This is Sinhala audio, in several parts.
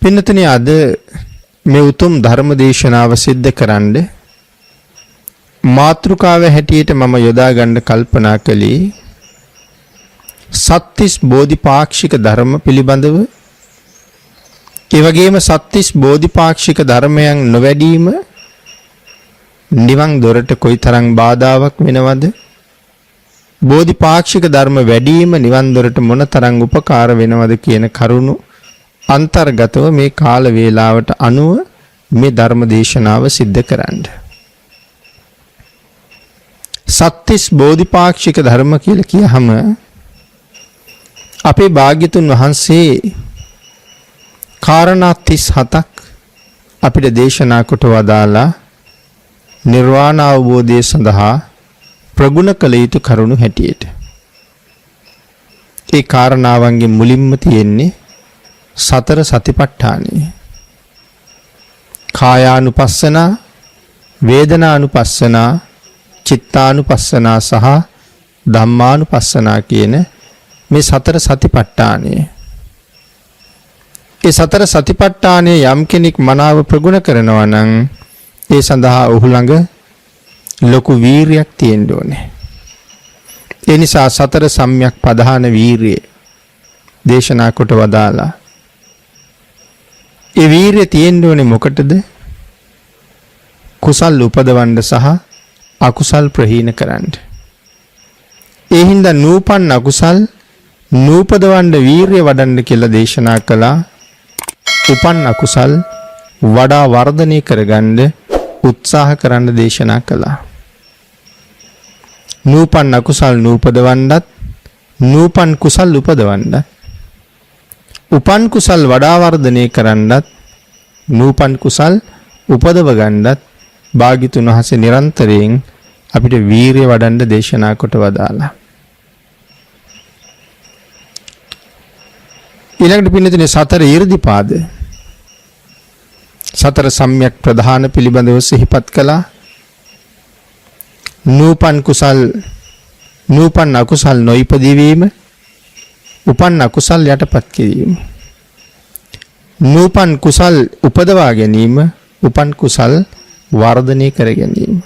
පින්නතනි අද මේ උතුම් ධර්ම දේශනාව සිද්ධ කරන්නේ මාතෘකාව හැටියට මම යොදා ගන්න කල්පනා කළේ සත්‍තිස් බෝධිපාක්ෂික ධර්ම පිළිබඳව. ඒ වගේම සත්‍තිස් බෝධිපාක්ෂික ධර්මයන් නොවැඩීම නිවන් දොරට කොයිතරම් බාධාවක් වෙනවද? බෝධිපාක්ෂික ධර්ම වැඩිම නිවන් දොරට මොනතරම් උපකාර වෙනවද කියන කරුණු අන්තර්ගතව මේ කාල වේලාවට අනුව මේ ධර්ම දේශනාව සිද්ධ කරන්න. සත්‍තිස් බෝධිපාක්ෂික ධර්ම කියලා කියහම අපේ භාග්‍යතුන් වහන්සේ කාරණා 37ක් අපිට දේශනා කොට වදාලා නිර්වාණ අවබෝධය සඳහා ප්‍රගුණ කළ යුතු කරුණු හැටියට. ඒ කාරණාවන්ගේ මුලින්ම තියෙන්නේ සතර සතිපට්ඨානය. කායානුපස්සනා, වේදනානුපස්සනා, චිත්තානුපස්සනා සහ ධම්මානුපස්සනා කියන මේ සතර සතිපට්ඨානය. ඒ සතර සතිපට්ඨානය යම් කෙනෙක් මනාව ප්‍රගුණ කරනවා නම් ඒ සඳහා ඔහු ළඟ ලොකු වීරියක් තියෙන්න ඕනේ. ඒ නිසා සතර සම්‍යක් පධාන වීරිය දේශනා කොට වදාලා. ඒ වීරිය තියෙන්න ඕනේ මොකටද? කුසල් උපදවන්න සහ අකුසල් ප්‍රහීන කරන්න. ඒ හින්දා නූපන් අකුසල් නූපදවන්න වීරිය වඩන්න කියලා දේශනා කළා. උපන් අකුසල් වඩා වර්ධනය කරගන්න උත්සාහ කරන්න දේශනා කළා. නූපන් අකුසල් නූපදවන්නත් නූපන් කුසල් උපදවන්නත් උපන් කුසල් වඩා වර්ධනය කරන්නත් නූපන් කුසල් උපදව ගන්නත් භාග්‍යතුන් වහන්සේ නිරන්තරයෙන් අපිට වීරිය වඩන්න දේශනා කොට වදාලා. ඊළඟට පින්නතුනේ සතර ඊර්ධිපාද සතර සම්‍යක් ප්‍රධාන පිළිබඳව සිහිපත් කළා. නූපන් කුසල් නූපන් අකුසල් නොයිපදී වීම, උපන් අකුසල් යටපත් කිරීම, නූපන් කුසල් උපදවා ගැනීම, උපන් කුසල් වර්ධනය කර ගැනීම.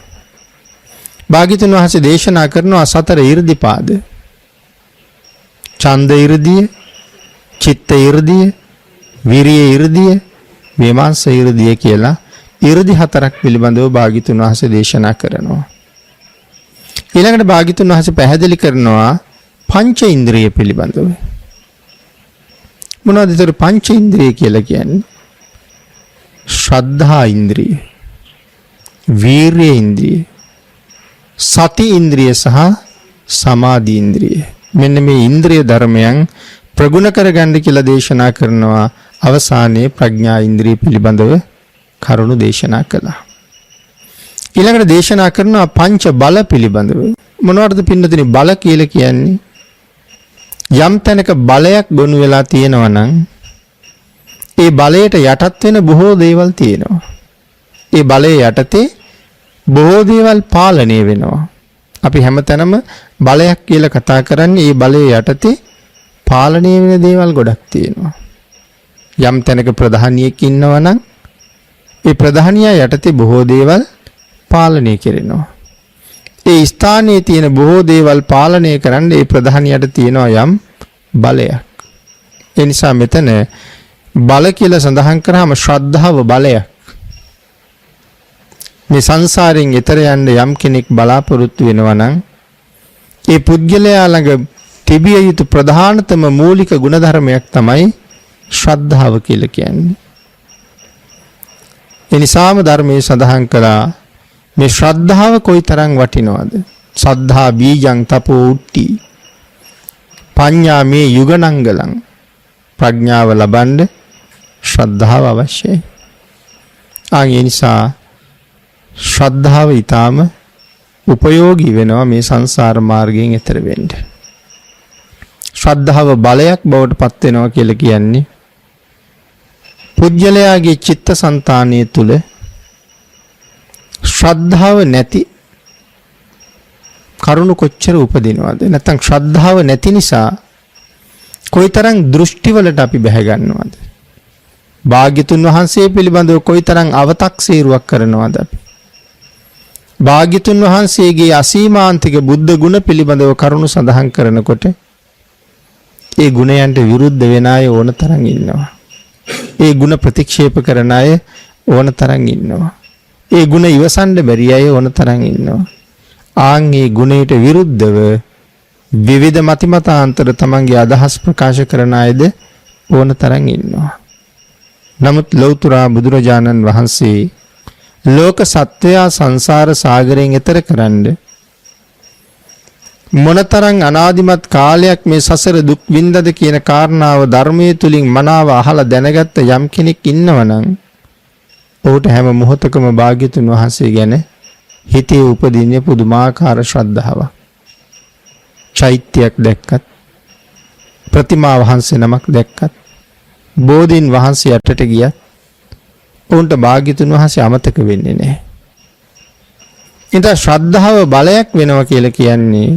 භාග්‍යතුන් වහන්සේ දේශනා කරනවා සතර ඊර්ධිපාද. ඡන්ද ඊර්ධිය, චිත්ත ඊර්ධිය, විරිය ඊර්ධිය, විමර්ශ ඊර්ධිය කියලා ඊර්ධි හතරක් පිළිබඳව භාග්‍යතුන් වහන්සේ දේශනා කරනවා. ඊළඟට භාග්‍යතුන් වහන්සේ පැහැදිලි කරනවා පංච ඉන්ද්‍රිය පිළිබඳව. මොනවද ඒතර පංච ඉන්ද්‍රිය කියලා කියන්නේ? ශ්‍රද්ධා ඉන්ද්‍රිය, වීරිය ඉන්ද්‍රිය, සති ඉන්ද්‍රිය සහ සමාධි ඉන්ද්‍රිය. මෙන්න මේ ඉන්ද්‍රිය ධර්මයන් ප්‍රගුණ කරගන්න කියලා දේශනා කරනවා. අවසානයේ ප්‍රඥා ඉන්ද්‍රිය පිළිබඳව කරුණු දේශනා කළා. ඊළඟට දේශනා කරනවා පංච බල පිළිබඳව. මොනවටද පින්නතුනි බල කියලා කියන්නේ? යම් තැනක බලයක් ගොනු වෙලා තියෙනවා නම් ඒ බලයට යටත් වෙන බොහෝ දේවල් තියෙනවා. ඒ බලයේ යටතේ බොහෝ දේවල් පාලනය වෙනවා. අපි හැමතැනම බලයක් කියලා කතා කරන්නේ ඒ බලයේ යටතේ පාලනය වෙන දේවල් ගොඩක් තියෙනවා. යම් තැනක ප්‍රධානියෙක් ඉන්නවා නම් ඒ ප්‍රධානියා යටතේ බොහෝ දේවල් පාලනය කරනවා. ඒ ස්ථානයේ තියෙන බොහෝ දේවල් පාලනය කරන්න ඒ ප්‍රධානියට තියෙනවා යම් බලයක්. ඒ නිසා මෙතන බල කියලා සඳහන් කරාම ශ්‍රද්ධාව බලයක්. මේ සංසාරයෙන් එතර යන්න යම් කෙනෙක් බලාපොරොත්තු වෙනවා නම් ඒ පුද්ගලයා ළඟ තිබිය යුතු ප්‍රධානතම මූලික ගුණධර්මයක් තමයි ශ්‍රද්ධාව කියලා කියන්නේ. ඒ නිසාම ධර්මයේ සඳහන් කළා මේ ශ්‍රද්ධාව කොයිතරම් වටිනවද? සද්ධා බීජං තපෝ උට්ටි පඤ්ඤා මේ යුගනංගලං. ප්‍රඥාව ලබන්න ශ්‍රද්ධාව අවශ්‍යයි. ඒ නිසා ශ්‍රද්ධාව ඊටාම උපයෝගී වෙනවා මේ සංසාර මාර්ගයෙන් එතර වෙන්න. ශ්‍රද්ධාව බලයක් බවට පත් වෙනවා කියලා කියන්නේ පුජ්‍යලයාගේ චිත්තසංතානය තුල ශ්‍රද්ධාව නැති කරුණු කොච්චර උපදිනවද? නැත්නම් ශ්‍රද්ධාව නැති නිසා කොයිතරම් දෘෂ්ටිවලට අපි බැහැ ගන්නවද? භාග්‍යතුන් වහන්සේ පිළිබඳව කොයිතරම් අව탁සීරුවක් කරනවද අපි. භාග්‍යතුන් වහන්සේගේ අසීමාන්තික බුද්ධ ගුණ පිළිබඳව කරුණු සඳහන් කරනකොට ඒ ගුණයන්ට විරුද්ධ වෙන අය ඕන තරම් ඉන්නවා. ඒ ගුණ ප්‍රතික්ෂේප කරන අය ඕන තරම් ඉන්නවා. ඒ ගුණ ඉවසන්න බැරි අය ඕන තරම් ඉන්නවා. ආන් ඒ ගුණයට විරුද්ධව විවිධ මතිමතාන්තර තමන්ගේ අදහස් ප්‍රකාශ කරන අයද ඕන තරම් ඉන්නවා. නමුත් ලෞතර බුදුරජාණන් වහන්සේ ලෝක සත්වයා සංසාර සාගරයෙන් එතර කරන්න මොනතරම් අනාදිමත් කාලයක් මේ සසර දුක් විඳද කියන කාරණාව ධර්මයේ තුලින් මනාව අහලා දැනගත්ත යම් කෙනෙක් ඉන්නවනම් ඔහුට හැම මොහොතකම භාග්‍යතුන් වහන්සේ ගැන හිතේ උපදින්නේ පුදුමාකාර ශ්‍රද්ධාවක්. චෛත්‍යයක් දැක්කත්, ප්‍රතිමා වහන්සේ නමක් දැක්කත්, බෝධීන් වහන්සේ යටට ගියත් උන්ට භාග්‍යතුන් වහන්සේ අමතක වෙන්නේ නැහැ. ඉතින් ශ්‍රද්ධාව බලයක් වෙනවා කියලා කියන්නේ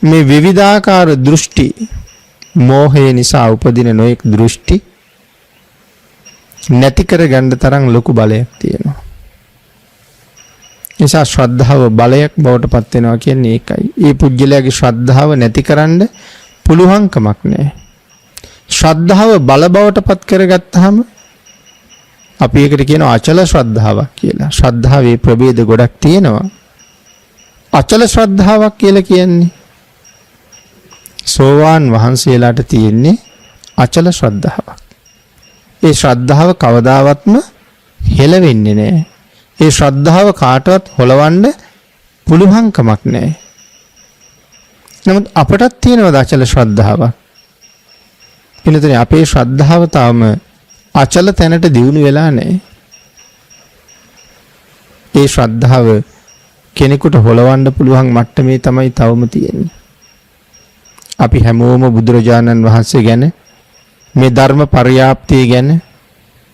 මේ විවිධාකාර දෘෂ්ටි මෝහය නිසා උපදින නොයෙක් දෘෂ්ටි නැති කර ගන්න තරම් ලොකු බලයක් තියෙනවා. නිසා ශ්‍රද්ධාව බලයක් බවට පත් වෙනවා කියන්නේ ඒකයි. ඒ පුජ්‍යලයාගේ ශ්‍රද්ධාව නැතිකරන්න පුළුවන් කමක් නැහැ. ශ්‍රද්ධාව බල බවට පත් කරගත්තාම අපි ඒකට කියනවා අචල ශ්‍රද්ධාවක් කියලා. ශ්‍රද්ධාවේ ප්‍රභේද ගොඩක් තියෙනවා. අචල ශ්‍රද්ධාවක් කියලා කියන්නේ සෝවාන් වහන්සේලාට තියෙන්නේ අචල ශ්‍රද්ධාවක්. ඒ ශ්‍රද්ධාව කවදාවත්ම හෙලවෙන්නේ නැහැ. ඒ ශ්‍රද්ධාව කාටවත් හොලවන්න පුළුවන් කමක් නැහැ. නමුත් අපටත් තියෙනවා අචල ශ්‍රද්ධාවක්. එනතන අපේ ශ්‍රද්ධාව තාම අචල තැනට දියුණු වෙලා නැහැ. ඒ ශ්‍රද්ධාව කෙනෙකුට හොලවන්න පුළුවන් මට්ටමේ තමයි තවම තියෙන්නේ. අපි හැමෝම බුදුරජාණන් වහන්සේ ගැන, මේ ධර්ම පරියාප්තිය ගැන,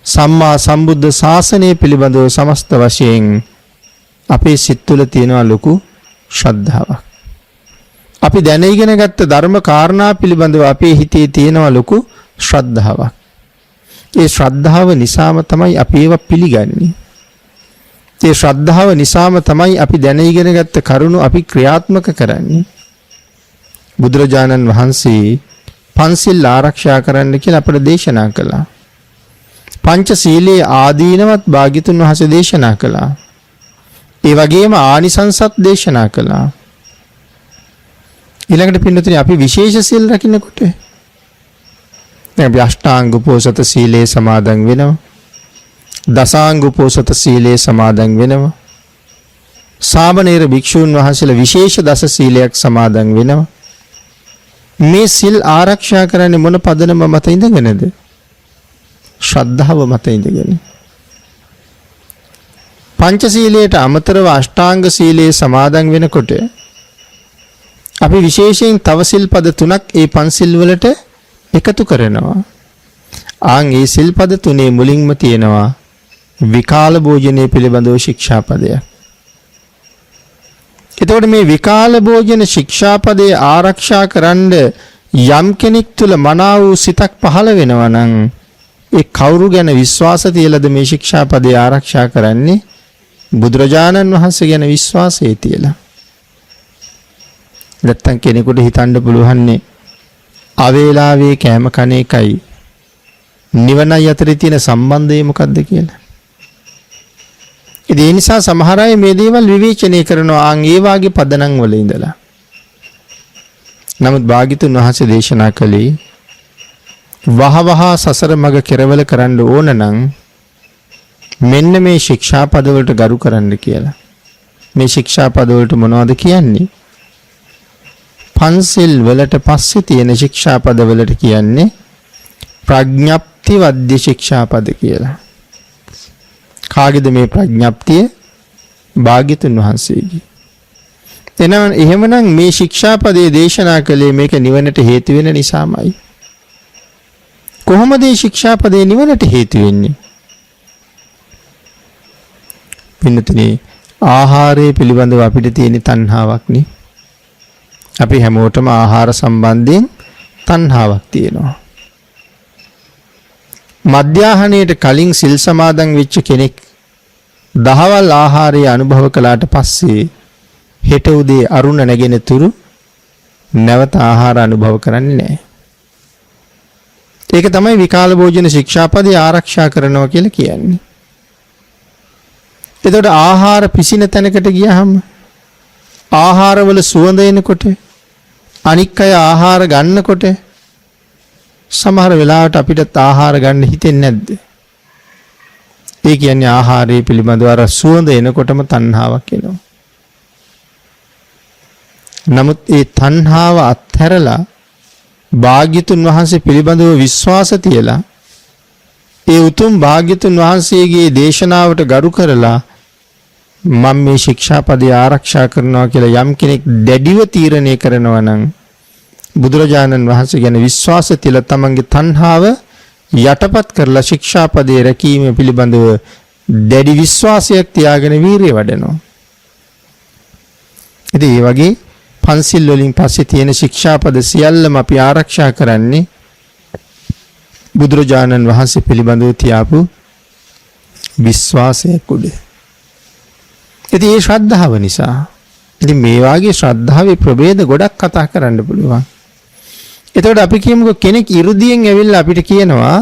සම්මා සම්බුද්ධ ශාසනය පිළිබඳව සමස්ත වශයෙන් අපේ සිත් තුළ තියෙන ලොකු ශ්‍රද්ධාවක්. අපි දැන ඉගෙන ගත්ත ධර්ම කාරණා පිළිබඳව අපේ හිතේ තියෙන ලොකු ශ්‍රද්ධාවක්. ඒ ශ්‍රද්ධාව නිසාම තමයි අපි ඒවා පිළිගන්නේ. ඒ ශ්‍රද්ධාව නිසාම තමයි අපි දැන ඉගෙන ගත්ත කරුණු අපි ක්‍රියාත්මක කරන්නේ. බුදුරජාණන් වහන්සේ පන්සිල් ආරක්ෂා කරන්න කියලා අපට දේශනා කළා. පංචශීලයේ ආදීනවත් භාග්‍යතුන් වහන්සේ දේශනා කළා. ඒ වගේම ආනිසංසත් දේශනා කළා. ඊළඟට පින්නතුනි අපි විශේෂ සීල් රකින්නකොට දැන් අපි අෂ්ටාංග උපෝසත සීලේ සමාදන් වෙනවා. දසාංග උපෝසත සීලේ සමාදන් වෙනවා. සාමණේර භික්ෂූන් වහන්සේලා විශේෂ දස සීලයක් සමාදන් වෙනවා. මේ සිල් ආරක්ෂා කරන්නේ මොන පදනම මත ඉඳගෙනද? ශ්‍රද්ධාව මත ඉඳගෙන. පංචශීලයට අමතරව අෂ්ටාංග සීලයේ සමාදන් වෙනකොට අපි විශේෂයෙන් තව සිල්පද තුනක් ඒ පන්සිල් වලට එකතු කරනවා. ආන් ඒ සිල්පද තුනේ මුලින්ම තියෙනවා විකාල භෝජනයේ පිළිබඳව ශික්ෂාපදයක්. එතකොට මේ විකාල භෝජන ශික්ෂාපදයේ ආරක්ෂා කරන්න යම් කෙනෙක් තුල මනාව වූ සිතක් පහළ වෙනවා නම් ඒ කවුරු ගැන විශ්වාස තියලාද මේ ශික්ෂාපදේ ආරක්ෂා කරන්නේ? බුදුරජාණන් වහන්සේ ගැන විශ්වාසය තියලා. නැත්තම් කෙනෙකුට හිතන්න පුළුවන්නේ අවේලාවේ කෑම කන එකයි නිවනයි අතරේ තියෙන සම්බන්ධය මොකක්ද කියලා. ඒ නිසා සමහර අය මේ දේවල් විවේචනය කරනවා ආන් ඒ වාගේ පදනම් වල ඉඳලා. නමුත් භාග්‍යතුන් වහන්සේ දේශනා කළේ වහවහ සසර මඟ කෙරවල කරන්න ඕන නම් මෙන්න මේ ශික්ෂාපද වලට ගරු කරන්න කියලා. මේ ශික්ෂාපද වලට මොනවද කියන්නේ? පන්සිල් වලට පස්සේ තියෙන ශික්ෂාපද වලට කියන්නේ ප්‍රඥප්ති වද්‍ය ශික්ෂාපද කියලා. කාගේද මේ ප්‍රඥප්තිය? භාග්‍යතුන් වහන්සේගේ. එහෙමනම් මේ ශික්ෂාපදයේ දේශනා කළේ මේක නිවනට හේතු වෙන නිසාමයි. කොහොමද මේ ශික්ෂාපදේ නිවනට හේතු වෙන්නේ? පින්නතුනි, ආහාරය පිළිබඳව අපිට තියෙන තණ්හාවක් නේ. අපි හැමෝටම ආහාර සම්බන්ධයෙන් තණ්හාවක් තියෙනවා. මධ්‍යාහනයට කලින් සිල් සමාදන් වෙච්ච කෙනෙක් දහවල් ආහාරය අනුභව කළාට පස්සේ හෙට උදේ අරුණ නැගෙන තුරු නැවත ආහාර අනුභව කරන්නේ නැහැ. ඒක තමයි විකාල භෝජන ශික්ෂාපදේ ආරක්ෂා කරනවා කියලා කියන්නේ. එතකොට ආහාර පිසින තැනකට ගියහම ආහාරවල සුවඳ එනකොට අනික් අය ආහාර ගන්නකොට සමහර වෙලාවට අපිට ආහාර ගන්න හිතෙන්නේ නැද්ද? ඒ කියන්නේ ආහාරය පිළිබඳව අර සුවඳ එනකොටම තණ්හාවක් එනවා. නමුත් ඒ තණ්හාව අත්හැරලා භාග්‍යතුන් වහන්සේ පිළිබඳව විශ්වාස තියලා ඒ උතුම් භාග්‍යතුන් වහන්සේගේ දේශනාවට ගරු කරලා මම මේ ශික්ෂාපදේ ආරක්ෂා කරනවා කියලා යම් කෙනෙක් දැඩිව තීරණය කරනවා නම් බුදුරජාණන් වහන්සේ ගැන විශ්වාස තියලා තමන්ගේ තණ්හාව යටපත් කරලා ශික්ෂාපදේ රැකීම පිළිබඳව දැඩි විශ්වාසයක් තියාගෙන වීරිය වඩනවා. ඉතින් මේ වගේ පන්සිල් වලින් පස්සේ තියෙන ශික්ෂාපද සියල්ලම අපි ආරක්ෂා කරන්නේ බුදුරජාණන් වහන්සේ පිළිබඳව තියාපු විශ්වාසයක් උඩ. ඉතින් මේ ශ්‍රද්ධාව නිසා ඉතින් මේ වාගේ ශ්‍රද්ධාවේ ප්‍රභේද ගොඩක් කතා කරන්න පුළුවන්. එතකොට අපි කියමුකෝ කෙනෙක් 이르දියෙන් ඇවිල්ලා අපිට කියනවා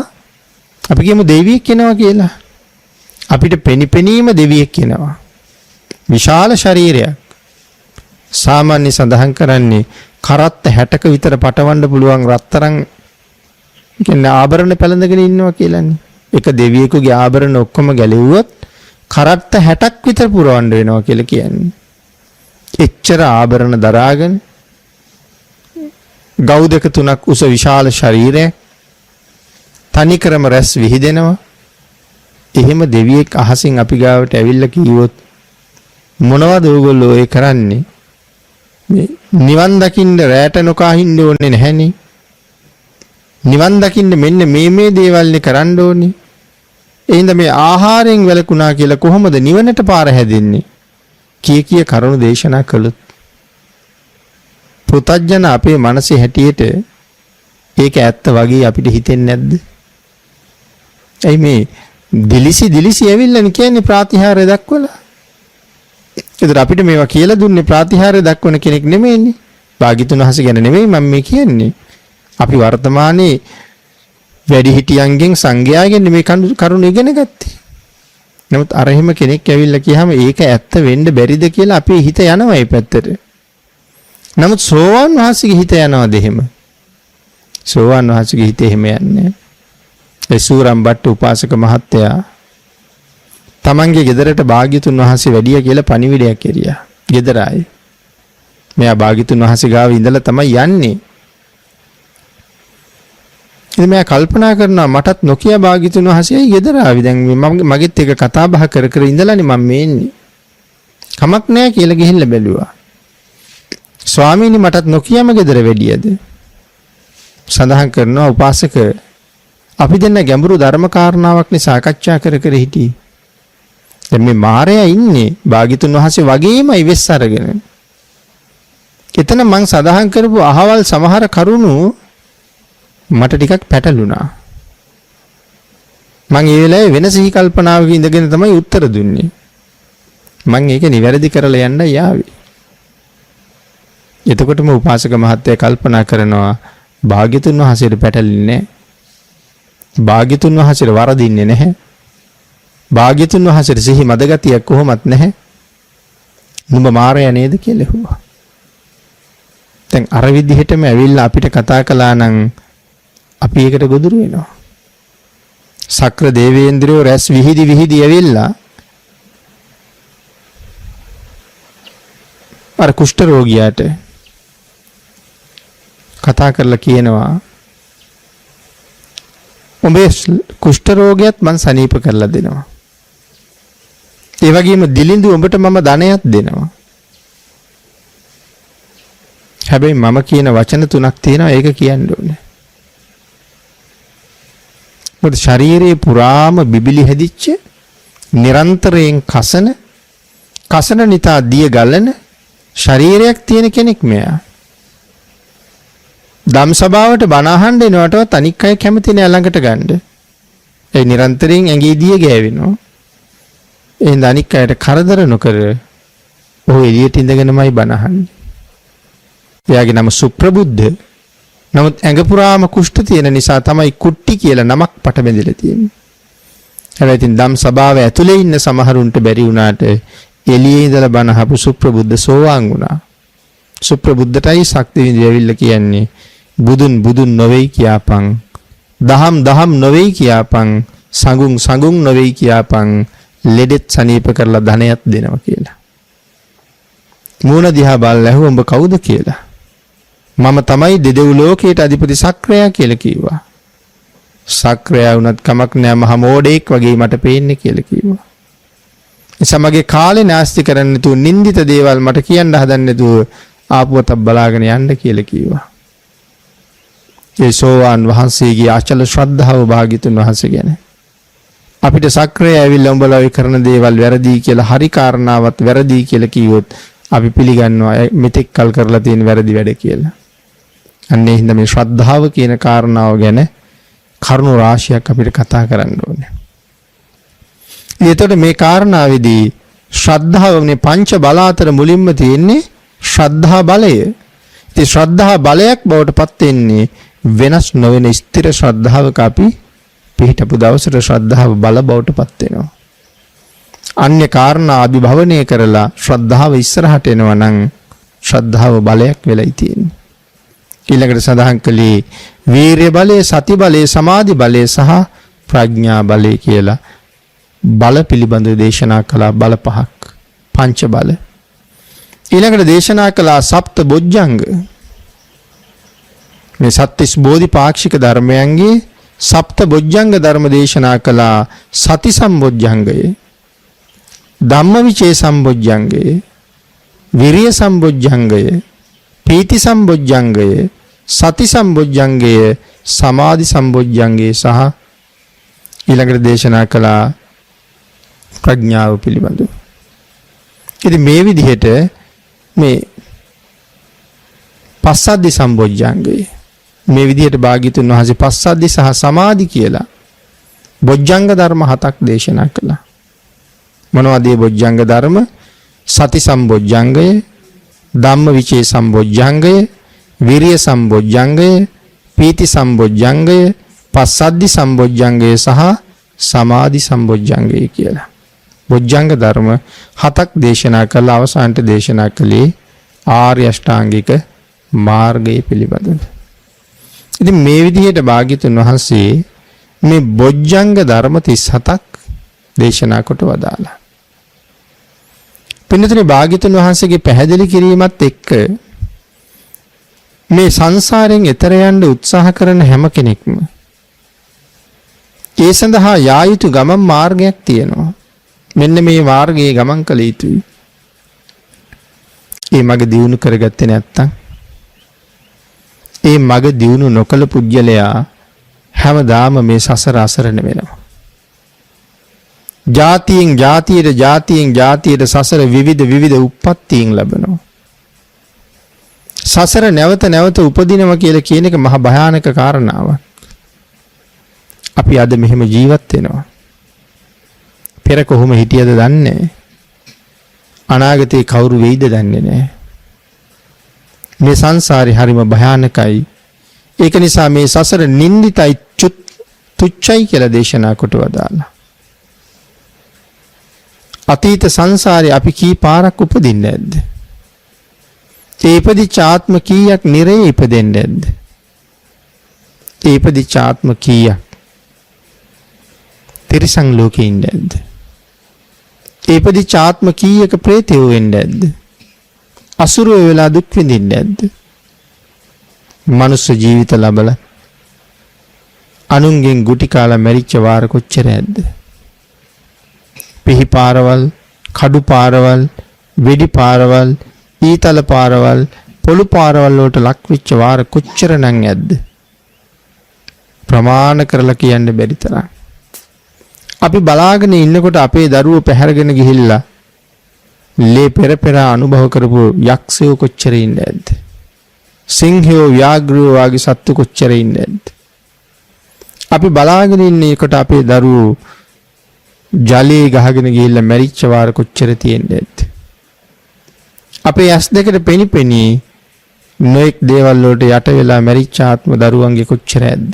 අපි කියමු දෙවියෙක් කෙනවා කියලා. අපිට පෙනිපෙනීම දෙවියෙක් කෙනවා. විශාල ශරීරයක්. සාමාන්‍ය සඳහන් කරන්නේ කරත්ත 60ක විතර පටවන්න පුළුවන් රත්තරන් කියන්නේ ආභරණ පැලඳගෙන ඉන්නවා කියලානේ. එක දෙවියෙකුගේ ආභරණ ඔක්කොම ගැලෙව්වොත් කරත්ත 60ක් විතර පුරවන්න වෙනවා කියලා කියන්නේ. එච්චර ආභරණ දරාගෙන ගව් දෙක තුනක් උස විශාල ශරීරයක් තනිකරම රැස් විහිදෙනවා. එහෙම දෙවියෙක් අහසින් අපි ගාවට ඇවිල්ලා කිව්වොත් මොනවද ඔයගොල්ලෝ ඒ කරන්නේ? මේ නිවන් දකින්න රැට නොකා හින්න ඕනේ නැහනේ. නිවන් දකින්න මෙන්න මේ දේවල්නේ කරන්න ඕනේ. එහෙනම් මේ ආහාරයෙන් වැළකුණා කියලා කොහොමද නිවනට පාර හැදෙන්නේ? කී කරුණු දේශනා කළොත් පුතඥ අපේ මනසේ හැටියට ඒක ඇත්ත වගේ අපිට හිතෙන්නේ නැද්ද? එයි මේ දිලිසි ඇවිල්ලානේ කියන්නේ ප්‍රාතිහාර්ය දක්වලා. ඒතර අපිට මේවා කියලා දුන්නේ ප්‍රාතිහාර්ය දක්වන කෙනෙක් නෙමෙයිනේ. භාග්‍යතුන් වහන්සේ ගැන නෙමෙයි මම මේ කියන්නේ. අපි වර්තමානයේ වැඩිහිටියන්ගෙන් සංඝයාගෙන් මේ කරුණ ඉගෙන ගත්තේ. නමුත් අර එහෙම කෙනෙක් ඇවිල්ලා කියහම ඒක ඇත්ත වෙන්න බැරිද කියලා අපේ හිත යනවා ඒ පැත්තට. නමුත් සෝවාන් වහන්සේගේ හිත යනවාද එහෙම? සෝවාන් වහන්සේගේ හිත එහෙම යන්නේ. ඒ සූරම් බට්ට උපාසක මහත්තයා තමන්ගේ ගෙදරට භාග්‍යතුන් වහන්සේ වැඩිය කියලා පණිවිඩයක් කෙරියා. ගෙදර ආයේ. මෙයා භාග්‍යතුන් වහන්සේ ගාව ඉඳලා තමයි යන්නේ. ඉතින් මම කල්පනා කරනවා මටත් නොකිය භාග්‍යතුන් වහන්සේයි ගෙදර ආවි. දැන් මගෙත් එක කතා බහ කර ඉඳලානේ මම මේ එන්නේ. කමක් නැහැ කියලා ගිහිල්ලා බැලුවා. ස්වාමීනි මටත් නොකියම ගෙදර වැඩියද? සඳහන් කරනවා උපාසක අපි දෙන්න ගැඹුරු ධර්ම කාරණාවක්නේ සාකච්ඡා කර හිටියේ. දැන් මේ මාරයා ඉන්නේ භාග්‍යතුන් වහන්සේ වගේම ඉවෙස් අරගෙන. එතන මං සඳහන් කරපු අහවල් සමහර කරුණු මට ටිකක් පැටලුණා. මං ඒ වෙලාවේ වෙන සිහි කල්පනාවක ඉඳගෙන තමයි උත්තර දුන්නේ. මං ඒක නිවැරදි කරලා යන්න යාවි. එතකොටම උපාසක මහත්තයා කල්පනා කරනවා භාග්‍යතුන් වහන්සේට පැටලෙන්නේ නැහැ. භාග්‍යතුන් වහන්සේට වරදින්නේ නැහැ. භාග්‍යතුන් වහන්සේට සිහි මදගතියක් කොහොමත් නැහැ. නුඹ මාරයා නේද කියලා ඇහුවා. දැන් අර විදිහටම ඇවිල්ලා අපිට කතා කළා නම් අපි ඒකට ගොදුරු වෙනවා. සක්‍ර දේවේන්ද්‍රයෝ රැස් විහිදි ඇවිල්ලා අර කුෂ්ඨ රෝගියාට කතා කරලා කියනවා උඹේ කුෂ්ඨ රෝගයත් මං සනීප කරලා දෙනවා. ඒ වගේම දිලිඳු උඹට මම ධනයක් දෙනවා. හැබැයි මම කියන වචන තුනක් තියෙනවා ඒක කියන්න ඕනේ. මොකද ශරීරයේ පුරාම බිබිලි හැදිච්ච නිරන්තරයෙන් කසන නිතා දිය ගලන ශරීරයක් තියෙන කෙනෙක් මෙයා. ධම් සභාවට බණ අහන්න එනවටවත් අනික් අය කැමති නෑ ළඟට ගන්න. ඒ නිරන්තරයෙන් ඇඟේ දිය ගෑවෙනවා. එහෙනම් අනික් අයට කරදර නොකර ඔහු එළියට ඉඳගෙනමයි බණ අහන්නේ. එයාගේ නම සුප්‍රබුද්ධ. නමුත් ඇඟ පුරාම කුෂ්ඨ තියෙන නිසා තමයි කුට්ටි කියලා නමක් පට බැඳලා තියෙන්නේ. හැබැයි ඉතින් ධම් සභාව ඇතුලේ ඉන්න සමහරුන්ට බැරි වුණාට එළියේ ඉඳලා බණ අහපු සුප්‍රබුද්ධ සෝවාන් වුණා. සුප්‍රබුද්ධටයි ශක්ති විඳිවිල්ල කියන්නේ බුදුන් බුදුන් නොවේයි කියාපන්. දහම් දහම් නොවේයි කියාපන්. සංගුන් සංගුන් නොවේයි කියාපන්. ලෙඩෙත් සනීප කරලා ධනයත් දෙනවා කියලා. මූණ දිහා බලලා ඇහුවා උඹ කවුද කියලා. මම තමයි දෙදෙව් ලෝකයට අධිපති සක්‍රයා කියලා කිව්වා. සක්‍රයා වුණත් කමක් නෑ මහ මෝඩෙක් වගේ මට පේන්නේ කියලා කිව්වා. එසමගේ කාලේ නාස්ති කරන්න නැතුව නින්දිත දේවල් මට කියන්න හදන්නේ නැතුව ආපුවත බලාගෙන යන්න කියලා කිව්වා. ඒ සෝවාන් වහන්සේගේ අචල ශ්‍රද්ධාව භාග්‍යතුන් වහන්සේ ගැන අපිට සක්‍රය ඇවිල්ලා උඹලා ඔය කරන දේවල් වැරදි කියලා හරි කාරණාවත් වැරදි කියලා කිව්වොත් අපි පිළිගන්නවා මෙතෙක් කල් කරලා තියෙන වැරදි වැඩ කියලා. අන්න ඒ හින්දා මේ ශ්‍රද්ධාව කියන කාරණාව ගැන කරුණු රාශියක් අපිට කතා කරන්න ඕනේ. එතකොට මේ කාරණාවේදී ශ්‍රද්ධාවනේ පංච බල අතර මුලින්ම තියෙන්නේ ශ්‍රද්ධා බලය. ඉතින් ශ්‍රද්ධා බලයක් බවට පත් වෙන්නේ වෙනස් නොවන ස්ථිර ශ්‍රද්ධාවක අපි පිහිටපු දවසට ශ්‍රද්ධාව බල බවට පත් වෙනවා. අන්‍ය කාරණා අභිභවනය කරලා ශ්‍රද්ධාව ඉස්සරහට එනවා නම් ශ්‍රද්ධාව බලයක් වෙලයි තියෙන්නේ. ඊළඟට සඳහන් කළේ වීරිය බලය, සති බලය, සමාධි බලය සහ ප්‍රඥා බලය කියලා බල පිළිබඳව දේශනා කළා. බල පහක් පංච බල. ඊළඟට දේශනා කළා සප්ත බොජ්ජංග. මේ සත්‍තිස් බෝධිපාක්ෂික ධර්මයන්ගේ සප්ත බොජ්ජංග ධර්ම දේශනා කළා. සති සම්බොජ්ජංගය, ධම්මවිචේ සම්බොජ්ජංගය, විරිය සම්බොජ්ජංගය, පීති සම්බොජ්ජංගය, සති සම්බොජ්ජංගය, සමාධි සම්බොජ්ජංගය සහ ඊළඟට දේශනා කළා ප්‍රඥාව පිළිබඳව. ඉතින් මේ විදිහට මේ පස්සද්ධි සම්බොජ්ජංගය මේ විදිහට භාග්‍යතුන් වහන්සේ පස්සද්ධි සහ සමාධි කියලා බොජ්ජංග ධර්ම හතක් දේශනා කළා. මොනවද මේ බොජ්ජංග ධර්ම? සති සම්බොජ්ජංගය, ධම්මවිචේ සම්බොජ්ජංගය, විරිය සම්බොජ්ජංගය, පීති සම්බොජ්ජංගය, පස්සද්ධි සම්බොජ්ජංගය සහ සමාධි සම්බොජ්ජංගය කියලා. බොජ්ජංග ධර්ම හතක් දේශනා කළා. අවසානට දේශනා කළේ ආර්ය අෂ්ටාංගික මාර්ගය පිළිබඳව. ඉතින් මේ විදිහට භාග්‍යතුන් වහන්සේ මේ බොජ්ජංග ධර්ම 37ක් දේශනා කොට වදාලා. පින්නතුනේ භාග්‍යතුන් වහන්සේගේ පැහැදිලි කිරීමත් එක්ක මේ සංසාරයෙන් එතර යන්න උත්සාහ කරන හැම කෙනෙක්ම ඒ සඳහා යා යුතු ගමන් මාර්ගයක් තියෙනවා. මෙන්න මේ මාර්ගයේ ගමන් කළ යුතුයි. ඒ මග දියුණු කරගත්තේ නැත්තම් ඒ මග දියුණු නොකළ පුජ්‍යලයා හැමදාම මේ සසර අසරණ වෙනවා. ජාතියෙන් ජාතියට සසර විවිධ උප්පත්තීන් ලැබෙනවා. සසර නැවත නැවත උපදිනවා කියලා කියන එක මහ භයානක කාරණාවක්. අපි අද මෙහෙම ජීවත් වෙනවා. පෙර කොහොම හිටියද දන්නේ නැහැ. අනාගතේ කවුරු වෙයිද දන්නේ නැහැ. මේ සංසාරේ හරිම භයානකයි. ඒක නිසා මේ සසර නින්දිතයි තුච්චයි කියලා දේශනා කොට වදාලා. අතීත සංසාරේ අපි කී පාරක් උපදින්නේ නැද්ද? ඒ ඉපදිච්ච ආත්ම කීයක් නිරේ ඉපදෙන්නේ නැද්ද? ඒ ඉපදිච්ච ආත්ම කීයක් තිරිසන් ලෝකේ ඉන්නේ නැද්ද? ඒ ඉපදිච්ච ආත්ම කීයක ප්‍රේතයෝ වෙන්නේ නැද්ද? අසුරයෝ වෙලා දුක් විඳින්නේ නැද්ද? මනුස්ස ජීවිත ලැබලා අනුන්ගෙන් ගුටි කාලා මැරිච්ච වාර කොච්චර ඇද්ද? පිහි පාරවල්, කඩු පාරවල්, වෙඩි පාරවල්, ඊතල පාරවල්, පොළු පාරවල් වලට ලක් වෙච්ච වාර කොච්චරනම් ඇද්ද? ප්‍රමාණ කරලා කියන්න බැරි තරම්. අපි බලාගෙන ඉන්නකොට අපේ දරුවෝ පැහැරගෙන ගිහිල්ලා ලේ පෙර අනුභව කරපු යක්ෂයෝ කොච්චර ඉන්නේ නැද්ද? සිංහයෝ ව්‍යාග්‍රයෝ වගේ සත්තු කොච්චර ඉන්නේ නැද්ද? අපි බලාගෙන ඉන්නකොට අපේ දරුවෝ ජලයේ ගහගෙන ගිහිල්ලා මැරිච්ච වාර කොච්චර තියෙන්නේ නැද්ද? අපේ ඇස් දෙකට පෙනිපෙනී නොඑක් දේවල් වලට යට වෙලා මැරිච්ච ආත්ම දරුවන්ගේ කොච්චර ඇද්ද?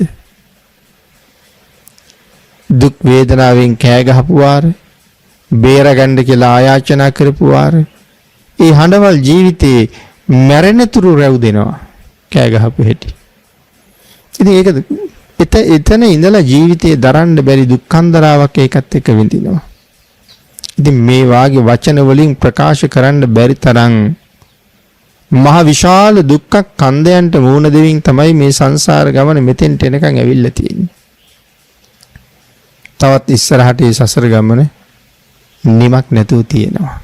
දුක් වේදනාවෙන් කෑ ගහපු වාර, බේරගන්න කියලා ආයාචනා කරපු වාර, ඒ හඬවල් ජීවිතේ මැරෙන තුරු රැව් දෙනවා කෑ ගහපු හැටි. ඉතින් ඒක එතන ඉඳලා ජීවිතේ දරන්න බැරි දුක්ඛන්දරාවක් ඒකත් එක්ක විඳිනවා. ඉතින් මේ වාගේ වචන වලින් ප්‍රකාශ කරන්න බැරි තරම් මහ විශාල දුක්ඛ කන්දයන්ට මුහුණ දෙමින් තමයි මේ සංසාර ගමන මෙතෙන්ට එනකන් ඇවිල්ලා තියෙන්නේ. තවත් ඉස්සරහට මේ සසර ගමන නිමක් නැතුව තියෙනවා.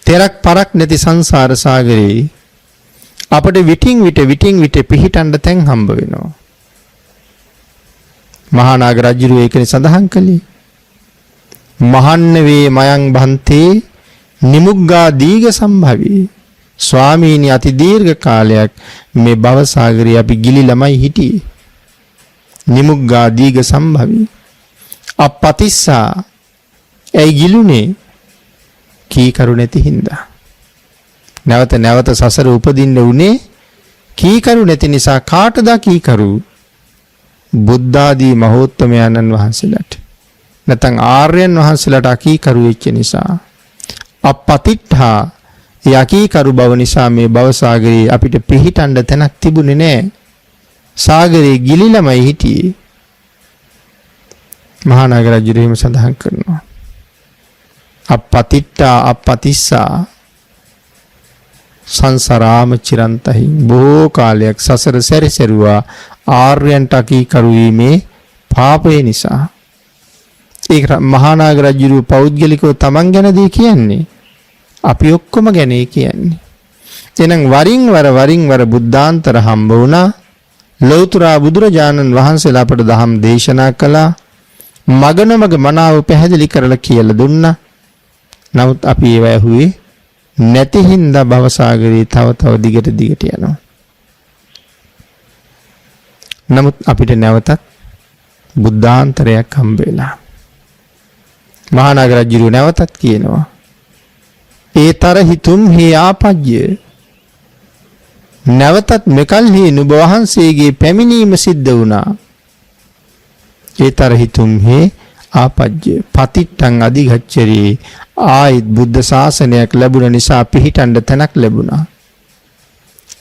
තෙරක් පරක් නැති සංසාර සාගරේ අපිට විටින් විට පිහිටන්න තැන් හම්බ වෙනවා. මහා නාග රජුරු ඒකනේ සඳහන් කළේ. මහන්න වේ මයං භන්තේ නිමුග්ගා දීඝ සම්භවී. ස්වාමීනි අති දීර්ඝ කාලයක් මේ භව සාගරේ අපි ගිලිලමයි හිටියේ. නිමුග්ගා දීඝ සම්භවී. අපපතිස්සා ඇයි ගිලුනේ? කීකරු නැති හින්දා. නැවත නැවත සසර උපදින්න උනේ කීකරු නැති නිසා. කාටද කීකරු? බුද්ධාදී මහෝත්තමයන්න් වහන්සේලාට. නැත්නම් ආර්යයන් වහන්සේලාට අකීකරු වෙච්ච නිසා. අපපතිට්ඨා යකීකරු බව නිසා මේ භව සාගරේ අපිට පිහිටන්න තැනක් තිබුණේ නැහැ. සාගරේ ගිලිලමයි හිටියේ. මහා නාග රජු එහෙම සඳහන් කරනවා. අපපතිට්ඨා අපපතිස්සා සංසාරාම චිරන්තහි. බොහෝ කාලයක් සසර සැරිසරුවා ආර්යයන්ට අකීකරු වීමේ පාපය නිසා. ඒක මහා නාග රජු පෞද්ගලිකව තමන් ගැනදී කියන්නේ. අපි ඔක්කොම ගැන කියන්නේ. එහෙනම් වරින් වර බුද්ධාන්තර හම්බ වුණා. ලෞතර බුදුරජාණන් වහන්සේලා අපට දහම් දේශනා කළා. මගනමග මනාව පැහැදිලි කරලා කියලා දුන්නා. නමුත් අපි ඒව ඇහුවේ නැති හින්දා භව සාගරේ තව දිගට යනවා. නමුත් අපිට නැවතත් බුද්ධාන්තරයක් හම්බ වෙලා. මහා නාග රජු නැවතත් කියනවා. ඒතර හිතුම් හේ ආපජ්‍ය. නැවතත් මෙකල්හි නුඹ වහන්සේගේ පැමිණීම සිද්ධ වුණා. ඒතර හිතුම් හේ ආපජ්‍ය පතිට්ඨං අධිගච්ඡරි. ආයිත් බුද්ධ ශාසනයක් ලැබුණ නිසා පිහිටන්න තැනක් ලැබුණා.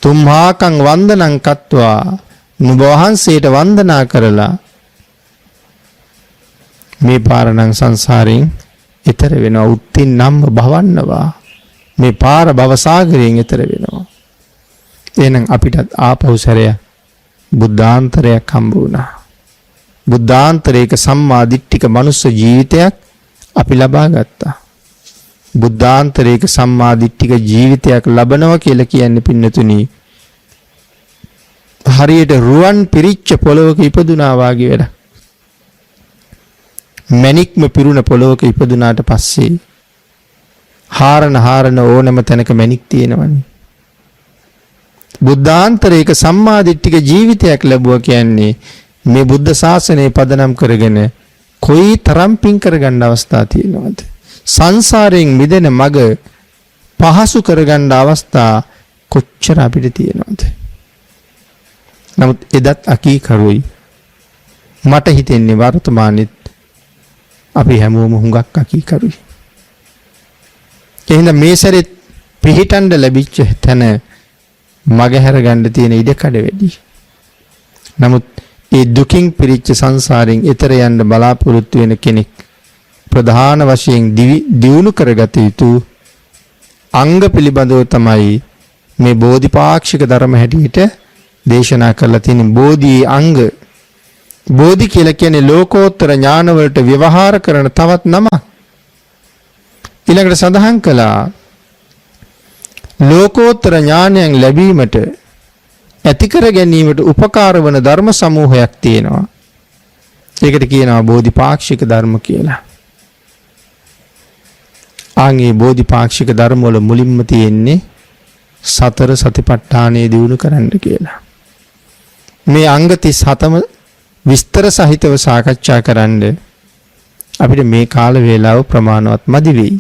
තුම්හාකං වන්දනං කତ୍වා. නුඹ වහන්සේට වන්දනා කරලා මේ පාරණං සංසාරයෙන් ඈතර වෙනවා. උත්තින් නම් භවන්නවා. මේ පාර භව සාගරයෙන් ඈතර වෙනවා. එහෙනම් අපිටත් ආපහු සැරය බුද්ධාන්තරයක් හම්බ වුණා. බුද්ධාන්තරයක සම්මා දිට්ඨික මනුස්ස ජීවිතයක් අපි ලබා ගත්තා. බුද්ධාන්තරයක සම්මා දිට්ඨික ජීවිතයක් ලබනවා කියලා කියන්නේ පින්නතුනි හරියට රුවන් පිරිච්ච පොළොවක ඉපදුනා වාගේ වැඩක්. මණික්ම පිරුණ පොළොවක ඉපදුනාට පස්සේ හාරන ඕනම තැනක මණික් තියෙනවනේ. බුද්ධාන්තරයක සම්මා දිට්ඨික ජීවිතයක් ලැබුවා කියන්නේ මේ බුද්ධ ශාසනය පදනම් කරගෙන කොයි තරම් පින් කරගන්න අවස්ථා තියෙනවද? සංසාරයෙන් මිදෙන මඟ පහසු කරගන්න අවස්ථා කොච්චර අපිට තියෙනවද? නමුත් එදත් අකීකරුයි. මට හිතෙන්නේ වර්තමානෙත් අපි හැමෝම හුඟක් අකීකරුයි. එහෙනම් මේ සැරේ පිහිටන්න ලැබිච්ච තැන මගහැර ගන්න තියෙන ඉඩකඩ වැඩි. නමුත් ඒ දුකින් පිරිච්ච සංසාරයෙන් එතර යන්න බලාපොරොත්තු වෙන කෙනෙක් ප්‍රධාන වශයෙන් දියුණු කරගත යුතු අංග පිළිබඳව තමයි මේ බෝධිපාක්ෂික ධර්ම හැටියට දේශනා කරලා තියෙන බෝධි අංග. බෝධි කියලා කියන්නේ ලෝකෝත්තර ඥාන වලට ව්‍යවහාර කරන තවත් නමක්. ඊළඟට සඳහන් කළා ලෝකෝත්තර ඥානයන් ලැබීමට ඇති කර ගැනීමට උපකාර වන ධර්ම සමූහයක් තියෙනවා. ඒකට කියනවා බෝධිපාක්ෂික ධර්ම කියලා. ආන්ගේ බෝධිපාක්ෂික ධර්ම වල මුලින්ම තියෙන්නේ සතර සතිපට්ඨානය දිනු කරන්න කියලා. මේ අංග 37ම විස්තර සහිතව සාකච්ඡා කරන්න අපිට මේ කාල වේලාව ප්‍රමාණවත් මදි වෙයි.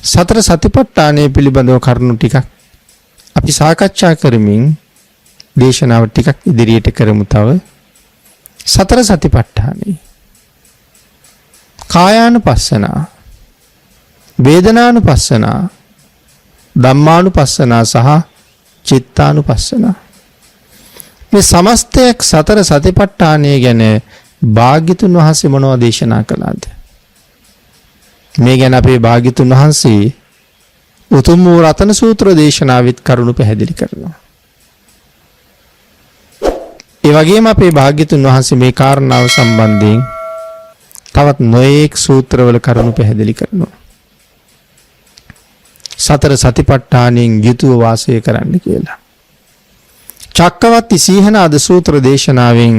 සතර සතිපට්ඨානය පිළිබඳව කරුණු ටිකක් අපි සාකච්ඡා කරමින් දේශනාව ටිකක් ඉදිරියට කරමු. තව සතර සතිපට්ඨානයි කායානුපස්සනා, වේදනානුපස්සනා, ධම්මානුපස්සනා සහ චිත්තානුපස්සනා. මේ සමස්තයක් සතර සතිපට්ඨානය ගැන භාග්‍යතුන් වහන්සේ මොනවද දේශනා කළාද? මේ ගැන අපේ භාග්‍යතුන් වහන්සේ උතුම් වූ රතන සූත්‍ර දේශනාවෙත් කරුණු පැහැදිලි කරනවා. ඒ වගේම අපේ භාග්‍යතුන් වහන්සේ මේ කාරණාව සම්බන්ධයෙන් තවත් නොයෙක් සූත්‍රවල කරුණු පැහැදිලි කරනවා. සතර සතිපට්ඨානයෙන් යුතුව වාසය කරන්න කියලා. චක්කවර්ති සීහනාද සූත්‍ර දේශනාවෙන්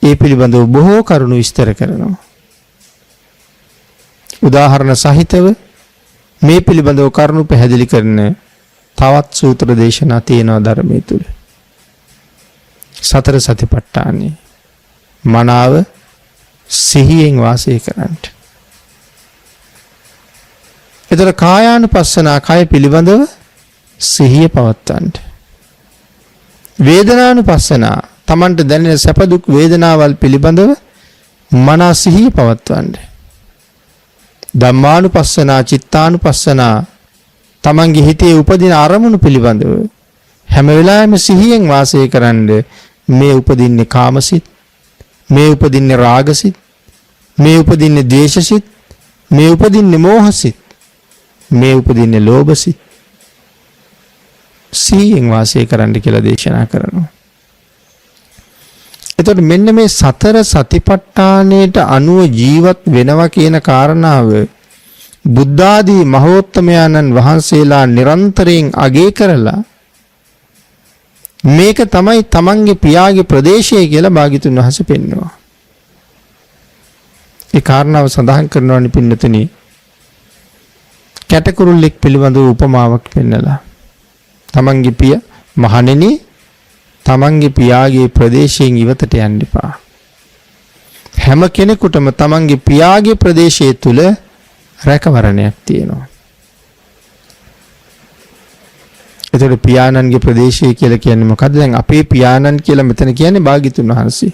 ඒ පිළිබඳව බොහෝ කරුණු විස්තර කරනවා. උදාහරණ සහිතව මේ පිළිබඳව කරුණු පැහැදිලි කරන තවත් සූත්‍ර දේශනා තියෙනවා ධර්මයේ තුල. සතර සතිපට්ඨානෙ මනාව සිහියෙන් වාසය කරන්න. ඒතර කායානුපස්සනා කය පිළිබඳව සිහිය පවත්වන්න. වේදනානුපස්සනා තමන්ට දැනෙන සැප දුක් වේදනාවල් පිළිබඳව මනස සිහිය පවත්වන්න. ධම්මානුපස්සනා, චිත්තානුපස්සනා තමන්ගේ හිතේ උපදින අරමුණු පිළිබඳව හැම වෙලාවෙම සිහියෙන් වාසය කරන්න. මේ උපදින්නේ කාමසිත, මේ උපදින්නේ රාගසිත, මේ උපදින්නේ ද්වේෂසිත, මේ උපදින්නේ මෝහසිත, මේ උපදින්නේ ලෝභසිත. සිහියෙන් වාසය කරන්න කියලා දේශනා කරනවා. එතකොට මෙන්න මේ සතර සතිපට්ඨානයට අනුව ජීවත් වෙනවා කියන කාරණාව බුද්ධ ආදී මහෝත්තමයන්න් වහන්සේලා නිරන්තරයෙන් අගය කරලා මේක තමයි තමන්ගේ පියාගේ ප්‍රදේශය කියලා භාග්‍යතුන් වහන්සේ පෙන්වනවා. ඒ කාරණාව සඳහන් කරනවානි පින්නතුනි, කැටකුරුල්ලෙක් පිළිබඳව උපමාවක් පෙන්නලා තමන්ගේ පිය මහණෙනි තමන්ගේ පියාගේ ප්‍රදේශයෙන් ඉවතට යන්න එපා. හැම කෙනෙකුටම තමන්ගේ පියාගේ ප්‍රදේශය තුල රැකවරණයක් තියෙනවා. එතකොට පියාණන්ගේ ප්‍රදේශය කියලා කියන්නේ මොකද්ද? දැන් අපේ පියාණන් කියලා මෙතන කියන්නේ භාග්‍යතුන් වහන්සේ.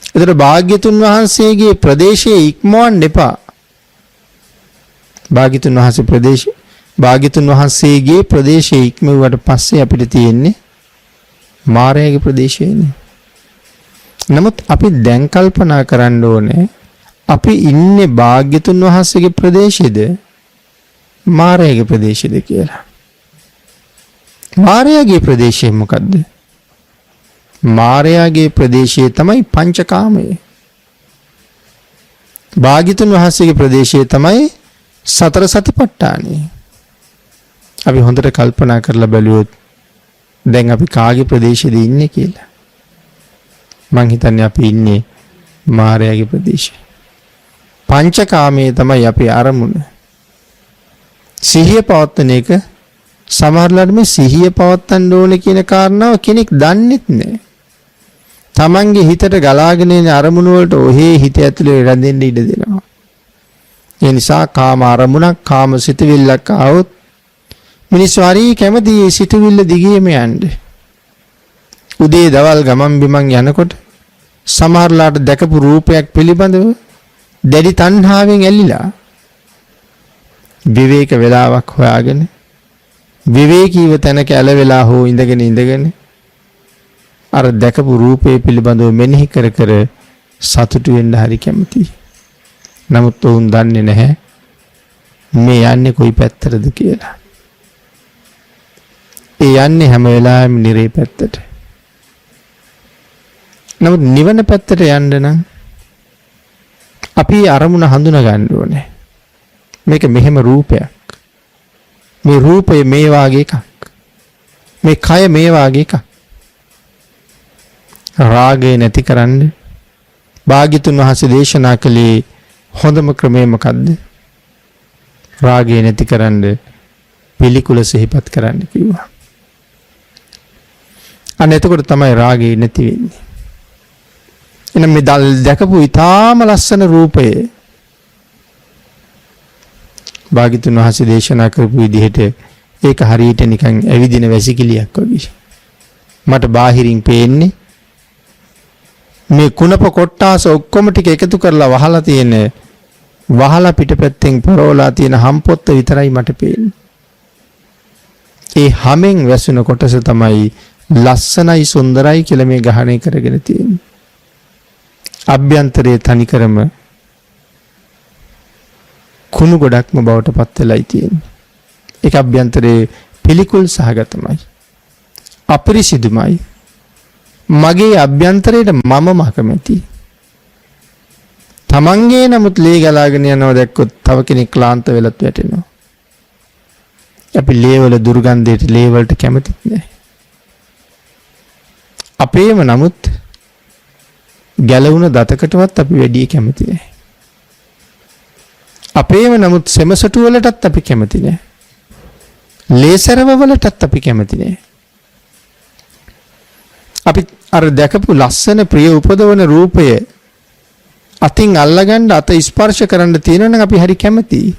එතකොට භාග්‍යතුන් වහන්සේගේ ප්‍රදේශයේ ඉක්මවන්න එපා. භාග්‍යතුන් වහන්සේගේ ප්‍රදේශයේ ඉක්මවුවට පස්සේ අපිට තියෙන්නේ මායාවේ ප්‍රදේශයනේ. නමුත් අපි දැන් කල්පනා කරන්න ඕනේ අපි ඉන්නේ භාග්‍යතුන් වහන්සේගේ ප්‍රදේශයේද මායාවේ ප්‍රදේශයේද කියලා. මායාවේ ප්‍රදේශය මොකද්ද? මායාවේ ප්‍රදේශය තමයි පංචකාමය. භාග්‍යතුන් වහන්සේගේ ප්‍රදේශය තමයි සතර සතිපට්ඨානය. අපි හොඳට කල්පනා කරලා බැලුවොත් දැන් අපි කාගේ ප්‍රදේශයේද ඉන්නේ කියලා. මං හිතන්නේ අපි ඉන්නේ මායාවේ ප්‍රදේශයේ. පංචකාමයේ තමයි අපේ අරමුණ. සිහිය පවත්වන එක සමහරවිට මේ සිහිය පවත්වන්න ඕනේ කියන කාරණාව කෙනෙක් දන්නෙත් නැහැ. තමන්ගේ හිතට ගලාගෙන එන අරමුණු වලට ඔහේ හිත ඇතුලේ රැඳෙන්න ඉඩ දෙනවා. ඒ නිසා කාම අරමුණක්, කාම සිතුවිල්ලක් ආවොත් මිනිස්සු හරි කැමති ඒ සිතුවිල්ල දිගේම යන්න. උදේ දවල් ගමන් බිමන් යනකොට සමහරලාට දැකපු රූපයක් පිළිබඳව දැඩි තණ්හාවෙන් ඇලිලා විවේක වේලාවක් හොයාගෙන විවේකීව තැනක ඇලවෙලා හෝ ඉඳගෙන අර දැකපු රූපේ පිළිබඳව මෙනෙහි කර සතුටු වෙන්න හරි කැමතියි. නමුත් උන් දන්නේ නැහැ මේ යන්නේ කොයි පැත්තටද කියලා. ඒ යන්නේ හැම වෙලාවෙම නිරේ පැත්තට. නමුත් නිවන පැත්තට යන්න නම් අපි අරමුණ හඳුනා ගන්න ඕනේ. මේක මෙහෙම රූපයක්. මේ රූපය මේ වාගේ එකක්. මේ කය මේ වාගේ එකක්. රාගය නැති කරන්න භාග්‍යතුන් වහන්සේ දේශනා කළේ හොඳම ක්‍රමය මොකද්ද? රාගය නැති කරන්න පිළිකුල සිහිපත් කරන්න කිව්වා. අන්න එතකොට තමයි රාගය නැති වෙන්නේ. එහෙනම් මේ දැකපු ඊටාම ලස්සන රූපය භාග්‍යතුන් වහන්සේ දේශනා කරපු විදිහට ඒක හරියට නිකන් ඇවිදින වැසිකිළියක් වගේ. මට බාහිරින් පේන්නේ මේ කුණප කොට්ටාස ඔක්කොම ටික එකතු කරලා වහලා තියෙන වහලා පිටපැත්තෙන් පරවලා තියෙන හම්පොත්ත විතරයි මට පේන්නේ. ඒ හැමෙන් වැසුන කොටස තමයි ලස්සනයි සුන්දරයි කියලා මේ ග්‍රහණය කරගෙන තියෙන්නේ. අභ්‍යන්තරයේ තනිකරම කුණු ගොඩක්ම බවට පත් වෙලායි තියෙන්නේ. ඒක අභ්‍යන්තරයේ පිළිකුල් සහගතමයි. අපිරිසිදුමයි. මගේ අභ්‍යන්තරයට මම කැමති. තමන්ගේ නමුත් ලේ ගලාගෙන යනවා දැක්කොත් තව කෙනෙක් ක්ලාන්ත වෙලත් වැටෙනවා. අපි ලේ වල දුර්ගන්ධයට ලේ වලට කැමතිත් නැහැ. අපේම නමුත් ගැලවුණ දතකටවත් අපි වැඩි කැමති නැහැ. අපේම නමුත් සෙමසටු වලටත් අපි කැමති නැහැ. ලේසරව වලටත් අපි කැමති නැහැ. අපි අර දැකපු ලස්සන ප්‍රිය උපදවන රූපය අතින් අල්ලගන්න අත ස්පර්ශ කරන්න තියෙනවා නම් අපි හරි කැමතියි.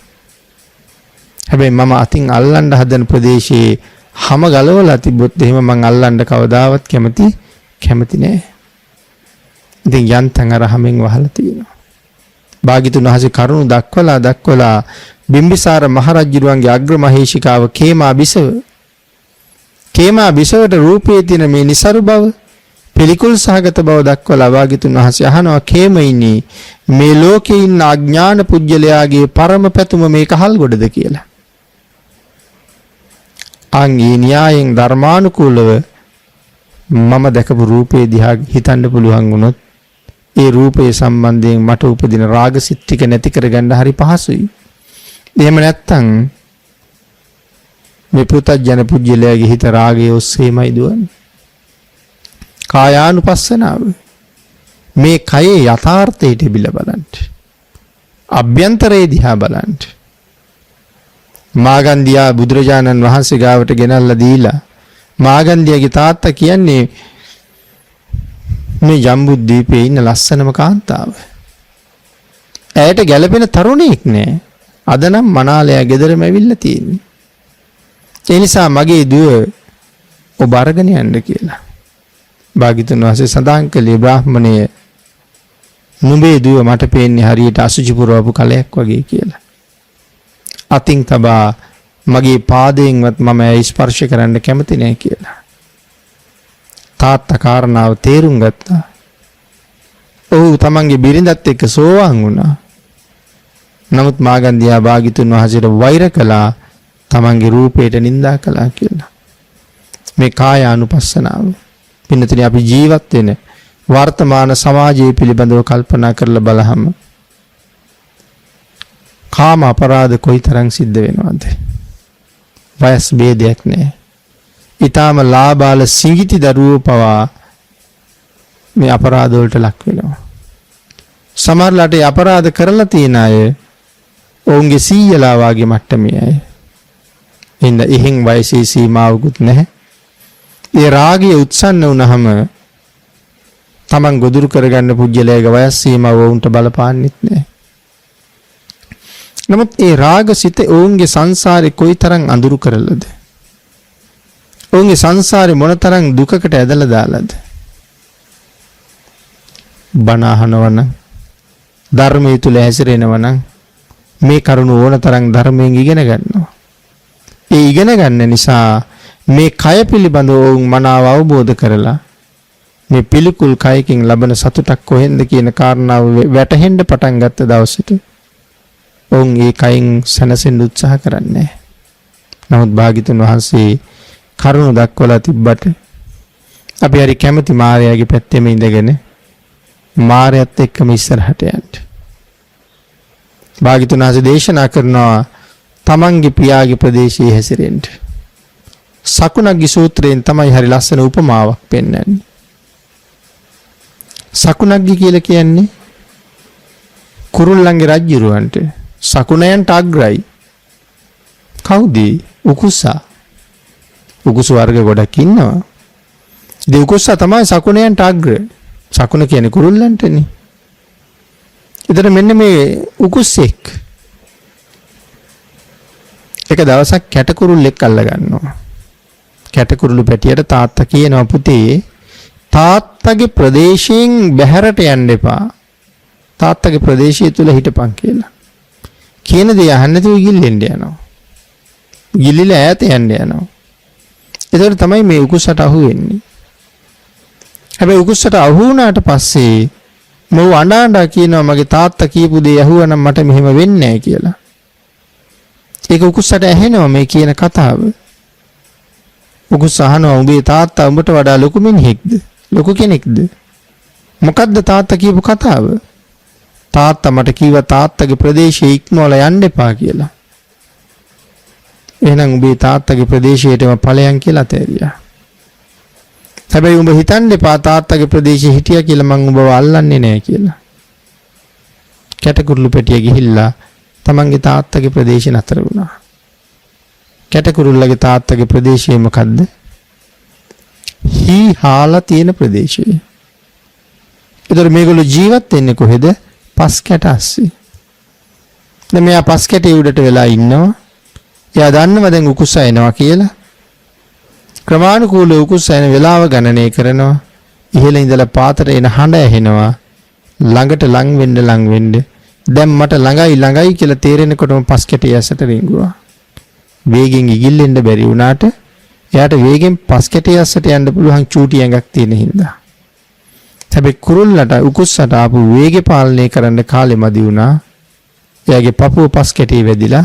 හැබැයි මම අතින් අල්ලන්න හදන ප්‍රදේශයේ හැම ගලවලා තිබ්බොත් එහෙම මං අල්ලන්න කවදාවත් කැමති නෑ. ඉතින් යන්තම් අර හැමෙන් වහලා තියෙනවා. භාග්‍යතුන් වහන්සේ කරුණ දක්වලා බිම්බිසාර මහරජුරුවන්ගේ අග්‍ර මහේෂිකාව කේමා බිසවට රූපයේ තියෙන මේ નિසරු බව පිළිකුල් සහගත බව දක්වලා භාග්‍යතුන් වහන්සේ අහනවා කේමයිනි මේ ලෝකේ ඉන්න අඥාන පුජ්‍යලයාගේ පරම පැතුම මේක හල්ගොඩද කියලා. අංගී න්‍යායෙන් ධර්මානුකූලව මම දැකපු රූපේ දිහා හිතන්න පුළුවන් වුණොත් ඒ රූපයේ සම්බන්ධයෙන් මට උපදින රාගසිත ටික නැති කරගන්න හරි පහසුයි. එහෙම නැත්තම් මේ පුතජන පුජ්‍යලයාගේ හිත රාගයේ ඔස්සේමයි දුවන්නේ. කායානුපස්සනාව මේ කයේ යථාර්ථයට බිල බලන්න. අභ්‍යන්තරයේ දිහා බලන්න. මාගන්දියා බුදුරජාණන් වහන්සේ ගාවට ගෙනල්ලා දීලා මාගන්දියාගේ තාත්තා කියන්නේ මේ ජම්බුද්වීපයේ ඉන්න ලස්සනම කාන්තාව. ඇයට ගැළපෙන තරුණයෙක් නෑ. අද නම් මනාලයා ගෙදරම ඇවිල්ලා තියෙන්නේ. ඒ නිසා මගේ දුව ඔබ අරගෙන යන්න කියලා. භාග්‍යතුන් වහන්සේ සඳහන් කළේ බ්‍රාහ්මණය නුඹේ දුව මට පේන්නේ හරියට අසුචි පුරවපු කලයක් වගේ කියලා. අතින් තබා මගේ පාදයෙන්වත් මම ඇයි ස්පර්ශ කරන්න කැමති නැහැ කියලා. තාත්තා කාරණාව තේරුම් ගත්තා. ඔහු තමන්ගේ බිරිඳත් එක්ක සෝවාන් වුණා. නමුත් මාගන්දියා භාග්‍යතුන් වහන්සේට වෛර කළා තමන්ගේ රූපයට නිඳා කළා කියලා. මේ කායානුපස්සනාව. පින්නතුනි අපි ජීවත් වෙන වර්තමාන සමාජයේ පිළිබඳව කල්පනා කරලා බලහම කාම අපරාධ කොයිතරම් සිද්ධ වෙනවද? වයස් ભેදයක් නැහැ. ඊටාම ලාබාල සිඟිති දරුවෝ පවා මේ අපරාධ වලට ලක් වෙනවා. සමහරලාට අපරාධ කරලා තියෙන අය ඔවුන්ගේ සීයලා වාගේ මට්ටමේ අය. ඉන්න එහෙන් වයසේ සීමාවකුත් නැහැ. ඒ රාගය උත්සන්න වුණාම තමන් ගොදුරු කරගන්න පුජ්‍යලයේ වයස් සීමාව වුන්ට බලපාන්නෙත් නැහැ. නමුත් ඒ රාගසිත ඔවුන්ගේ සංසාරේ කොයිතරම් අඳුරු කරලද? ඔවුන්ගේ සංසාරේ මොනතරම් දුකකට ඇදලා දාලාද? බණ අහනවනම් ධර්මයේ තුල හැසිරෙනවනම් මේ කරුණ ඕනතරම් ධර්මයෙන් ඉගෙන ගන්නවා. ඒ ඉගෙන ගන්න නිසා මේ කය පිළිබඳව මනාව අවබෝධ කරලා මේ පිළිකුල් කයකින් ලබන සතුටක් කොහෙන්ද කියන කාරණාව වැටහෙන්න පටන් ගත්ත දවසට ඔවුන් ඒ කයින් සැනසෙන්න උත්සාහ කරන්නේ. නමුත් භාග්‍යතුන් වහන්සේ කරුණ දක්වලා තිබ්බට අපි හරි කැමති මායාවේ පැත්තෙම ඉඳගෙන මායයත් එක්කම ඉස්සරහට යන්න. භාග්‍යතුන් වහන්සේ දේශනා කරනවා තමන්ගේ පියාගේ ප්‍රදේශයේ හැසිරෙන්න. සකුණග්ගි සූත්‍රයෙන් තමයි හරි ලස්සන උපමාවක් පෙන්වන්නේ. සකුණග්ගි කියලා කියන්නේ කුරුල්ලන්ගේ රජුරවන්ට සකුණයන්ට අග්‍රයි. කවුද? උකුස්සා. උකුසු වර්ග ගොඩක් ඉන්නවා. ඒ උකුස්සා තමයි සකුණයන්ට අග්‍ර. සකුණ කියන්නේ කුරුල්ලන්ටනේ. ඒතර මෙන්න මේ උකුස්සෙක් එක දවසක් කැටකුරුල්ලෙක් අල්ල ගන්නවා. කැටකුරුළු පැටියට තාත්තා කියනවා පුතේ තාත්තගේ ප්‍රදේශයෙන් බැහැරට යන්න එපා. තාත්තගේ ප්‍රදේශය තුල හිටපන් කියලා. කියන දේ අහන්න නැතුව ගිල්ලෙන්න යනවා. ගිලිලා ඈත යන්න යනවා. ඒතකොට තමයි මේ උකුස්සට අහු වෙන්නේ. හැබැයි උකුස්සට අහු වුණාට පස්සේ මව අඬා කියනවා මගේ තාත්තා කියපු දේ ඇහුවනම් මට මෙහෙම වෙන්නේ නැහැ කියලා. ඒක උකුස්සට ඇහෙනවා මේ කියන කතාව. උකුස්ස අහනවා උඹේ තාත්තා උඹට වඩා ලොකු මිනිහෙක්ද? ලොකු කෙනෙක්ද? මොකද්ද තාත්තා කියපු කතාව? තාත්තා මට කිව්වා තාත්තගේ ප්‍රදේශයේ ඉක්මවලා යන්න එපා කියලා. එහෙනම් උඹේ තාත්තගේ ප්‍රදේශයටම ඵලයන් කියලා තේරියා. හැබැයි උඹ හිතන්න එපා තාත්තගේ ප්‍රදේශයේ හිටියා කියලා මං උඹව අල්ලන්නේ නැහැ කියලා. කැටකුරුළු පෙටිය ගිහිල්ලා තමන්ගේ තාත්තගේ ප්‍රදේශේ නතර වුණා. කැටකුරුල්ලගේ තාත්තගේ ප්‍රදේශය මොකද්ද? හී හාලා තියෙන ප්‍රදේශය. ඒතර මේගොල්ලෝ ජීවත් වෙන්නේ කොහෙද? පස් කැට අස්සේ. දැන් මෙයා පස් කැටේ උඩට වෙලා ඉන්නවා. එයා දන්නවා දැන් උකුස්ස එනවා කියලා. ක්‍රමානුකූලව උකුස්ස එන වෙලාව ගණනය කරනවා. ඉහළ ඉඳලා පාතට එන හඬ ඇහෙනවා. ළඟට ලං වෙන්න. දැන් මට ළඟයි කියලා තේරෙනකොටම පස් කැටේ ඇසට රිංගුවා. වේගෙන් ඉගිල්ලෙන්න බැරි වුණාට එයාට වේගෙන් පස් කැටේ ඇසට යන්න පුළුවන් චූටි ඇඟක් තියෙන හින්දා. හැබැයි කුරුල්ලට උකුස්සට ආපු වේගය පාලනය කරන්න කාලෙ මදි වුණා. එයාගේ පපුව පස් කැටේ වැදිලා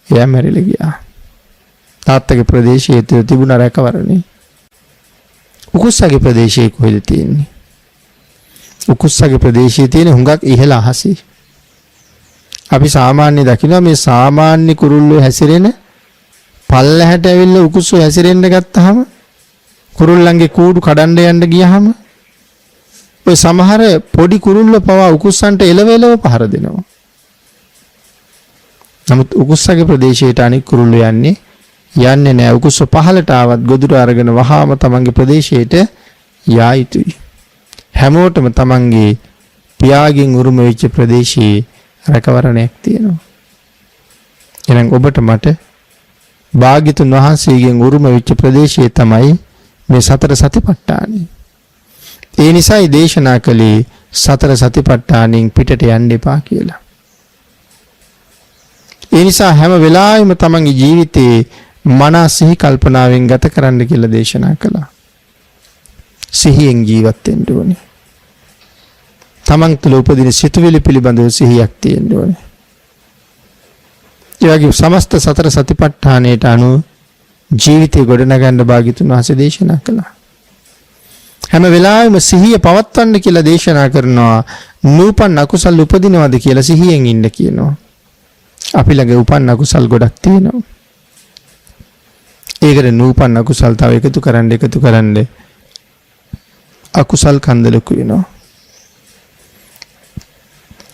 එයා මැරිලා ගියා. තාත්තගේ ප්‍රදේශයේ තිබුණ රැකවරණේ. උකුස්සගේ ප්‍රදේශයේ කොහෙද තියෙන්නේ? උකුස්සගේ ප්‍රදේශයේ තියෙන හුඟක් ඉහළ අහසේ. අපි සාමාන්‍ය දකිනවා මේ සාමාන්‍ය කුරුල්ලෝ හැසිරෙන පල්ලහැට ඇවිල්ලා උකුස්සෝ හැසිරෙන්න ගත්තාම කුරුල්ලන්ගේ කූඩු කඩන්න යන්න ගියාම ඔය සමහර පොඩි කුරුල්ලෝ පවා උකුස්සන්ට එලවෙලව පහර දෙනවා. නමුත් උකුස්සගේ ප්‍රදේශයට අනික් කුරුල්ලෝ යන්නේ නැහැ. උකුස්සෝ පහලට ආවත් ගොදුර අරගෙන වහාම තමන්ගේ ප්‍රදේශයට යා යුතුයි. හැමෝටම තමන්ගේ පියාගෙන් උරුම වෙච්ච ප්‍රදේශයේ රැකවරණයක් තියෙනවා. එහෙනම් ඔබට මට භාග්‍යතුන් වහන්සේගෙන් උරුම වෙච්ච ප්‍රදේශයේ තමයි මේ සතර සතිපට්ඨානෙ. ඒ නිසායි දේශනා කළේ සතර සතිපට්ඨානෙන් පිටට යන්න එපා කියලා. ඒ නිසා හැම වෙලාවෙම තමන්ගේ ජීවිතේ මනස සිහි කල්පනාවෙන් ගත කරන්න කියලා දේශනා කළා. සිහියෙන් ජීවත් වෙන්න ඕනේ. තමන් තුළ උපදින සිතුවිලි පිළිබඳව සිහියක් තියෙන්න ඕනේ. ඒ වගේ සමස්ත සතර සතිපට්ඨානයට අනුව ජීවිතය ගොඩනගන්න භාග්‍යතුන් වහන්සේ දේශනා කළා. හැම වෙලාවෙම සිහිය පවත්වන්න කියලා දේශනා කරනවා. නූපන් අකුසල් උපදිනවද කියලා සිහියෙන් ඉන්න කියනවා. අපි ළඟ උපන් අකුසල් ගොඩක් තියෙනවා. ඒකට නූපන් අකුසල් තව එකතු කරන්න අකුසල් කන්ද ලොකු වෙනවා.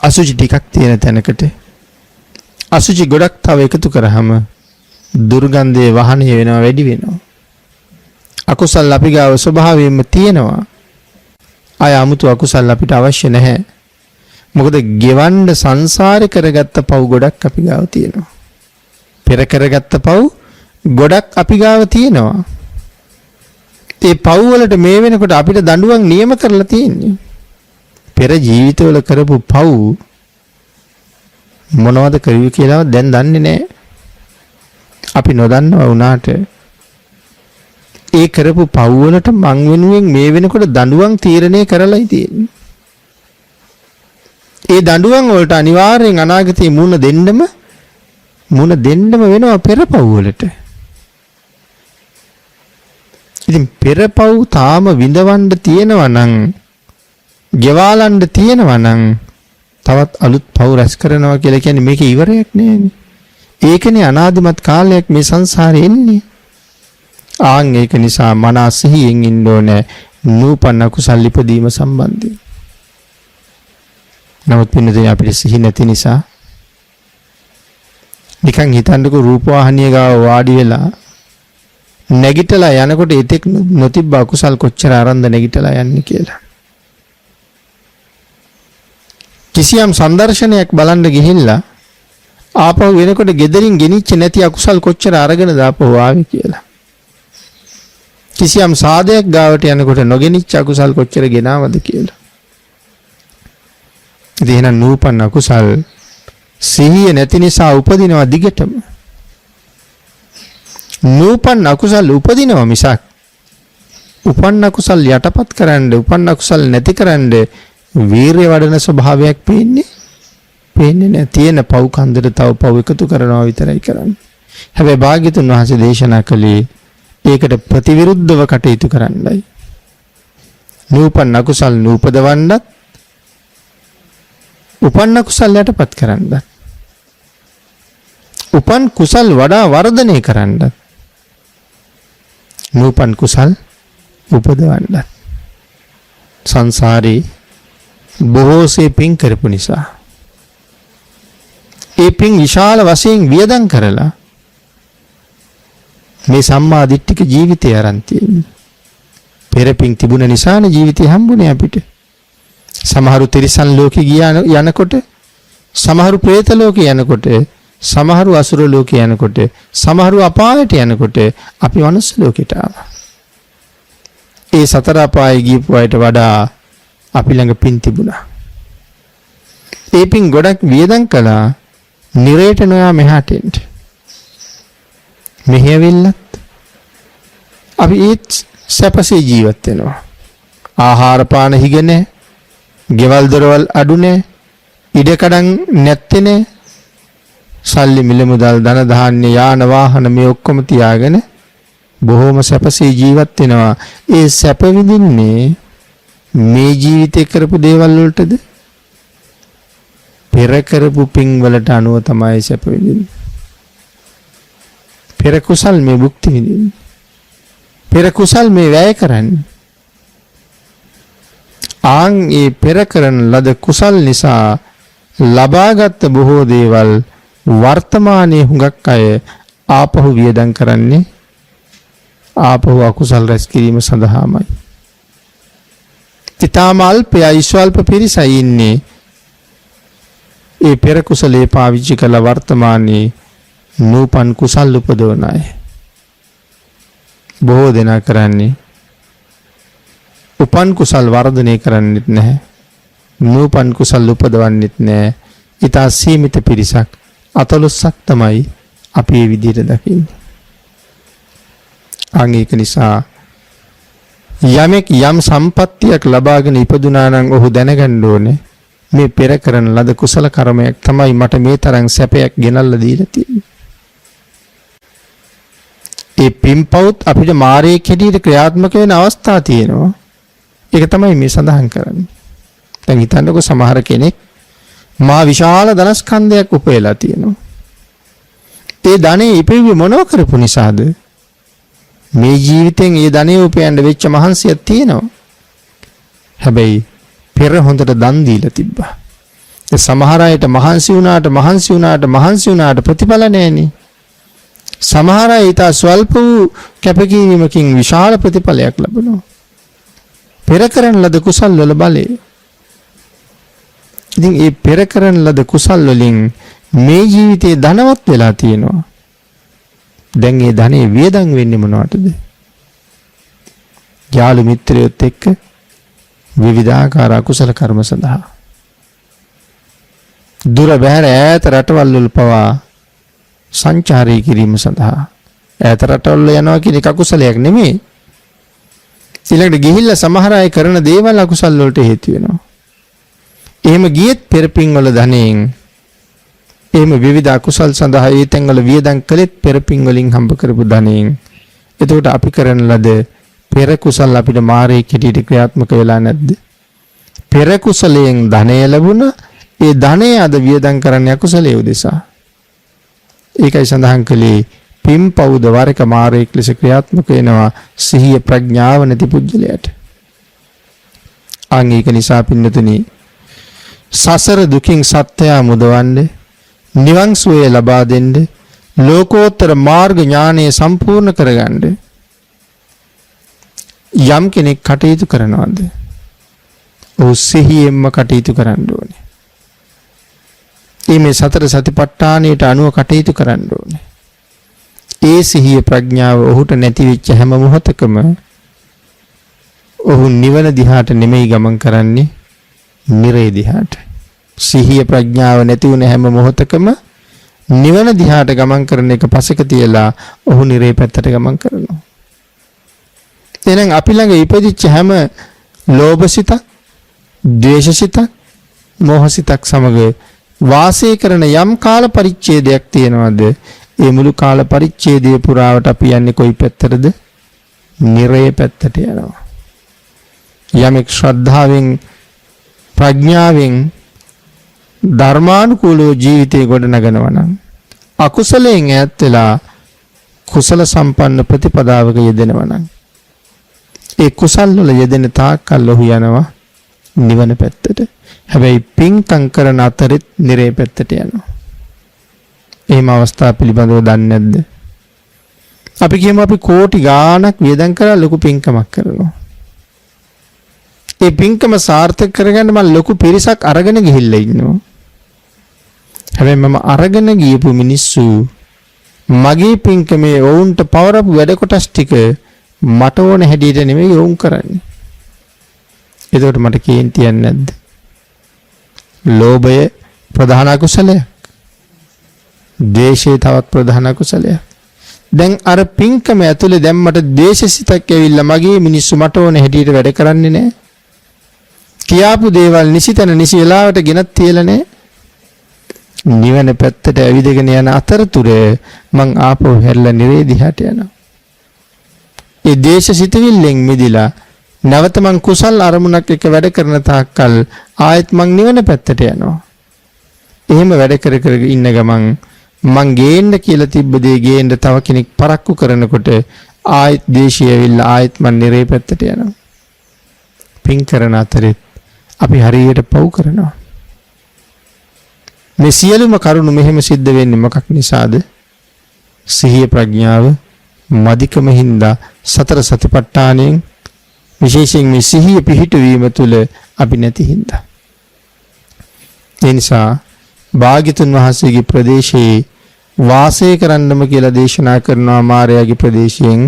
අසුචි ටිකක් තියෙන තැනකට අසුචි ගොඩක් තව එකතු කරාම දුර්ගන්ධයේ වහනය වෙනවා වැඩි වෙනවා. අකුසල් අපි ගාව ස්වභාවයෙන්ම තියෙනවා. ආය 아무තු අකුසල් අපිට අවශ්‍ය නැහැ. මොකද ගෙවන්න සංසාරේ කරගත්ත පව් ගොඩක් අපි ගාව තියෙනවා. පෙර කරගත්ත පව් ගොඩක් අපි ගාව තියෙනවා. ඒ පව් වලට මේ වෙනකොට අපිට දඬුවම් නියම කරලා තියෙන්නේ. පෙර ජීවිතවල කරපු පව් මොනවද කරුවේ කියලා දැන් දන්නේ නැහැ. අපි නොදන්නවා වුණාට ඒ කරපු පව් වලට මං වෙනුවෙන් මේ වෙනකොට දඬුවම් තීරණය කරලායි තියෙන්නේ. ඒ දඬුවම් වලට අනිවාර්යෙන් අනාගතේ මුණ දෙන්නම වෙනවා පෙර පව් වලට. ඉතින් පෙර පව් තාම විඳවන්න තියෙනවා නම් ගෙවාලන්න තියෙනවා නම් තවත් අලුත් පව් රැස් කරනවා කියලා කියන්නේ මේක ඉවරයක් නෑනේ. ඒකනේ අනාදිමත් කාලයක් මේ සංසාරේ එන්නේ. ආන් ඒක නිසා මනස සිහියෙන් ඉන්න ඕනේ නූපන්න කුසල් ඉපදීම සම්බන්ධයෙන්. නමුත් පින්නදී අපිට සිහි නැති නිසා නිකන් හිතන්නකෝ රූපවාහිනිය ගාව වාඩි වෙලා නැගිටලා යනකොට එතෙක් නොතිබ්බ අකුසල් කොච්චර අරන්ද නැගිටලා යන්නේ කියලා. කිසියම් සංදර්ශනයක් බලන්න ගිහිල්ලා ආපහු වෙනකොට gederin ගෙනිච්ච නැති අකුසල් කොච්චර අරගෙනද ආපහු ආවේ කියලා. කිසියම් සාදයක් ගාවට යනකොට නොගෙනිච්ච අකුසල් කොච්චර ගෙනාවද කියලා. ඉතින් එහෙනම් නූපන් අකුසල් සිහිය නැති නිසා උපදිනවා දිගටම. නූපන් අකුසල් උපදිනවා මිසක් උපන්න අකුසල් යටපත් කරන්න, උපන්න අකුසල් නැති කරන්න වීරිය වඩන ස්වභාවයක් පේන්නේ නැහැ. තියෙන පව් කන්දට තව පව් එකතු කරනවා විතරයි කරන්නේ. හැබැයි භාග්‍යතුන් වහන්සේ දේශනා කළේ ඒකට ප්‍රතිවිරුද්ධව කටයුතු කරන්නයි. නූපන් අකුසල් නූපදවන්නත්, උපන්න කුසල් යටපත් කරන්නත්, උපන් කුසල් වඩා වර්ධනය කරන්නත්, නූපන් කුසල් උපදවන්නත්. සංසාරේ බොහෝසේ පින් කරපු නිසා ඒ පින් විශාල වශයෙන් වියදම් කරලා මේ සම්මා දිට්ඨික ජීවිතය අරන් තියෙන්නේ. පෙර පින් තිබුණ නිසානේ ජීවිතය හම්බුනේ අපිට. සමහරු තිරිසන් ලෝකෙ යනකොට, සමහරු പ്രേත ලෝකෙ යනකොට, සමහරු අසුර ලෝකෙ යනකොට, සමහරු අපායට යනකොට අපි මනුස්ස ලෝකෙට ආවා. ඒ සතර අපායේ ගියපු අයට වඩා අපි ළඟ පින් තිබුණා. ඒ පින් ගොඩක් වියදම් කළා නිරේට නොයා මෙහාට එන්න. මෙහි ඇවිල්ලත් අපි ඒත් සැපසේ ජීවත් වෙනවා. ආහාර පාන හිගනේ, ගෙවල් දොරවල් අඩුනේ, ඉඩකඩම් නැත්තේනේ, සල්ලි මිල මුදල් ධන ධාන්‍ය යාන වාහන මේ ඔක්කොම තියාගෙන බොහොම සැපසේ ජීවත් වෙනවා. ඒ සැප විඳින්නේ මේ ජීවිතේ කරපු දේවල් වලටද? පෙර කරපු පින් වලට අනුව තමයි සැප විඳින්නේ. පෙර කුසල් මේ භුක්ති විඳින්නේ. පෙර කුසල් මේ වැය කරන්නේ. ආන් ඒ පෙර කරන ලද කුසල් නිසා ලබාගත් බොහෝ දේවල් වර්තමානයේ හුඟක් අය ආපහු වියදම් කරන්නේ ආපහු අකුසල් රැස් කිරීම සඳහාමයි. ඊටාම අල්පයි ස්වල්ප පිරිසයි ඉන්නේ ඒ පෙර කුසලේ පාවිච්චි කළ වර්තමානයේ නූපන් කුසල් උපදවන අය. බොහෝ දෙනා කරන්නේ උපන් කුසල් වර්ධනය කරන්නෙත් නැහැ, නූපන් කුසල් උපදවන්නෙත් නැහැ. ඊට සීමිත පිරිසක්, අතලොස්සක් තමයි අපි මේ විදිහට දකින්නේ. අන් ඒක නිසා යමෙක් යම් සම්පත්තියක් ලබාගෙන ඉපදුනා නම් ඔහු දැනගන්න ඕනේ මේ පෙර කරන ලද කුසල කර්මයක් තමයි මට මේ තරම් සැපයක් ගෙනල්ලා දීලා තියෙන්නේ. ඒ පින්පවුත් අපිට මාරේ කෙඩියට ක්‍රියාත්මක වෙන අවස්ථා තියෙනවා. ඒක තමයි මේ සඳහන් කරන්නේ. දැන් හිතන්නකෝ සමහර කෙනෙක් මා විශාල ධනස්කන්ධයක් උපයලා තියෙනවා. ඒ ධනෙ ඉපෙව්වේ මොනව කරපු නිසාද? මේ ජීවිතෙන් ඒ ධනෙ උපයන්න වෙච්ච මහන්සියක් තියෙනවා. හැබැයි පෙර හොඳට දන් දීලා තිබ්බා. ඒ සමහර අයට මහන්සි වුණාට ප්‍රතිඵල නැහෙනේ. සමහර අය ඊට ස්වල්ප වූ කැපකිරීමකින් විශාල ප්‍රතිඵලයක් ලබනවා. පෙර කරන ලද කුසල් වල බලය. ඉතින් මේ පෙර කරන ලද කුසල් වලින් මේ ජීවිතේ ධනවත් වෙලා තියෙනවා. දැන් මේ ධනෙ වියදම් වෙන්නේ මොනවටද? යාළු මිත්‍රයොත් එක්ක විවිධාකාර අකුසල කර්ම සඳහා. දුර බැහැර ඈත රටවල් වල පවා සංචාරය කිරීම සඳහා. ඈත රටවල් යනවා කියන එක අකුසලයක් නෙමෙයි. ඊළඟට ගිහිල්ලා සමහර අය කරන දේවල් අකුසල් වලට හේතු වෙනවා. එහෙම ගියෙත් පෙරපින් වල ධනෙන් එහෙම විවිධ අකුසල් සඳහා ඒ තැන් වල වියදම් කළෙත් පෙරපින් වලින් හම්බ කරපු ධනෙන්. එතකොට අපි කරන ලද පෙර කුසල් අපිට මාරේ කෙටියට ක්‍රියාත්මක වෙලා නැද්ද? පෙර කුසලයෙන් ධනය ලැබුණා. ඒ ධනය අද වියදම් කරන්නේ අකුසලයේ උදෙසා. ඒකයි සඳහන් කළේ පින් පවුද වරක මාරේක් ලෙස ක්‍රියාත්මක වෙනවා සිහිය ප්‍රඥාව නැති පුද්ගලයාට. අන් ඒක නිසා පින්නතුනි සසර දුකින් සත්‍යය මුදවන්නේ, නිවන් සුවය ලබා දෙන්න, ලෝකෝත්තර මාර්ග ඥානය සම්පූර්ණ කරගන්න යම් කෙනෙක් කටයුතු කරනවද? ඔහු සිහියෙන්ම කටයුතු කරන්න ඕනේ. මේ සතර සතිපට්ඨානයට අනුව කටයුතු කරන්න ඕනේ. ඒ සිහිය ප්‍රඥාව ඔහුට නැති වෙච්ච හැම මොහොතකම ඔහු නිවන දිහාට නෙමෙයි ගමන් කරන්නේ, නිරේ දිහාට. සිහිය ප්‍රඥාව නැති වුණ හැම මොහොතකම නිවන දිහාට ගමන් කරන එක පසක තියලා ඔහු නිරේ පැත්තට ගමන් කරනවා. එහෙනම් අපි ළඟ ඉපදිච්ච හැම ලෝභසිතක්, ද්වේෂසිතක්, මෝහසිතක් සමග වාසය කරන යම් කාල පරිච්ඡේදයක් තියෙනවද? ඒ මුළු කාල පරිච්ඡේදය පුරාවට අපි යන්නේ කොයි පැත්තටද? නිරේ පැත්තට යනවා. යමෙක් ශ්‍රද්ධාවෙන්, ප්‍රඥාවෙන්, ධර්මානුකූලව ජීවිතේ ගොඩනගනවා නම් අකුසලයෙන් ඈත් වෙලා කුසල සම්පන්න ප්‍රතිපදාවක යෙදෙනවා නම් ඒ කුසල් වල යෙදෙන තාක්කල් ඔහු යනවා නිවන පැත්තට. හැබැයි පින්කම් කරන අතරෙත් නිරේ පැත්තට යනවා. එහෙම අවස්ථා පිළිබඳව දන්නේ නැද්ද? අපි කියමු අපි කෝටි ගාණක් වියදම් කරලා ලොකු පින්කමක් කරනවා. ඒ පින්කම සාර්ථක කරගන්න මම ලොකු පිරිසක් අරගෙන ගිහිල්ලා ඉන්නවා. හැබැයි මම අරගෙන ගියපු මිනිස්සු මගේ පින්කමේ වුන්ට පවරපු වැඩ කොටස් ටික මට ඕන හැටියට නෙමෙයි වුන් කරන්නේ. එතකොට මට කේන්තියක් නැද්ද? ලෝභය ප්‍රධාන අකුසලයක්. ද්වේෂය තවත් ප්‍රධාන අකුසලයක්. දැන් අර පින්කම ඇතුලේ දැන් මට ද්වේෂසිතක් ඇවිල්ලා මගේ මිනිස්සු මට ඕන හැටියට වැඩ කරන්නේ නැහැ. කියාපු දේවල් නිසිතන නිසි වෙලාවට ගෙනත් තියලා නැහැ. නිවන පැත්තට ඇවිදගෙන යන අතරතුර මං ආපහු හැරිලා නිරේ දිහාට යනවා. ඒ දේශසිතවිල්ලෙන් මිදිලා නැවත මං කුසල් අරමුණක් එක්ක වැඩ කරන තාක්කල් ආයෙත් මං නිවන පැත්තට යනවා. එහෙම වැඩ කර කර ඉන්න ගමන් මං ගේන්න කියලා තිබ්බ දේ ගේන්න තව කෙනෙක් පරක්කු කරනකොට ආයෙත් දේශය ඇවිල්ලා ආයෙත් මං නිරේ පැත්තට යනවා. පින් කරන අතරේ අපි හරියට පව් කරනවා. මේ සියලුම කරුණු මෙහෙම සිද්ධ වෙන්නේ මොකක් නිසාද? සිහිය ප්‍රඥාව මදිකම හින්දා සතර සතිපට්ඨානයෙන් විශේෂයෙන් මේ සිහිය පිහිටවීම තුළ අපි නැති හින්දා. ඒ නිසා භාග්‍යතුන් වහන්සේගේ ප්‍රදේශයේ වාසය කරන්නම කියලා දේශනා කරනවා මාර්යාගේ ප්‍රදේශයෙන්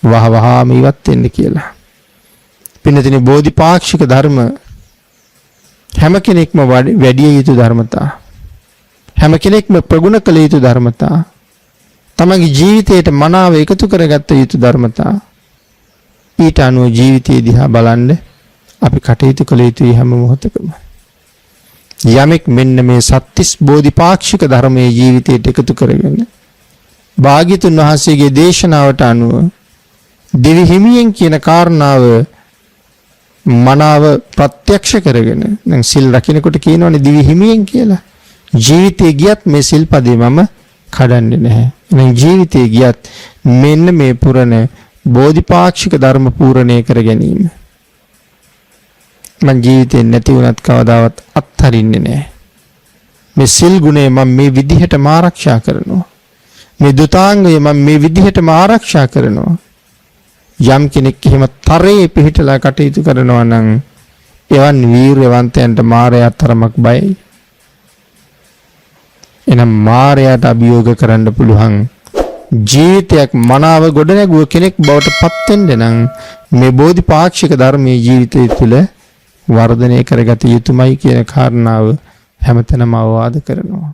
වහවහාම ඉවත් වෙන්න කියලා. පින්නතිනේ බෝධිපාක්ෂික ධර්ම හැම කෙනෙක්ම වැඩි යුතු ධර්මතා. හැම කෙනෙක්ම ප්‍රගුණ කළ යුතු ධර්මතා. තමගේ ජීවිතයට මනාව එකතු කරගත්ත යුතු ධර්මතා. ඊට අනුව ජීවිතය දිහා බලන්න අපි කටයුතු කළ යුතුයි හැම මොහොතකම. යමෙක් මෙන්න මේ සත්‍තිස් බෝධිපාක්ෂික ධර්මයේ ජීවිතයට එකතු කරගෙන භාග්‍යතුන් වහන්සේගේ දේශනාවට අනුව දිවි හිමියෙන් කියන කාරණාව මනාව ප්‍රත්‍යක්ෂ කරගෙන දැන් සිල් රකින්නකොට කියනවනේ දිවි හිමියෙන් කියලා. ජීවිතේ ගියත් මේ සිල්පදේ මම කඩන්නේ නැහැ. එහෙනම් ජීවිතේ ගියත් මෙන්න මේ පුරණ බෝධිපාක්ෂික ධර්ම පූර්ණේ කර ගැනීම. මං ජීවිතේ නැති වුණත් කවදාවත් අත්හරින්නේ නැහැ. මේ සිල් ගුණය මම මේ විදිහටම ආරක්ෂා කරනවා. මේ දුතාංගය මම මේ විදිහටම ආරක්ෂා කරනවා. යම් කෙනෙක් එහෙම තරයේ පිහිටලා කටයුතු කරනවා නම් එවන් වීරවන්තයන්ට මාරයා තරමක් බයයි. එනම් මාරයාට අභියෝග කරන්න පුළුවන් ජීවිතයක් මනාව ගොඩනැගුව කෙනෙක් බවට පත් වෙන්න නම් මේ බෝධිපාක්ෂික ධර්මයේ ජීවිතය තුළ වර්ධනය කරගත යුතුමයි කියන කාරණාව හැමතැනම අවවාද කරනවා.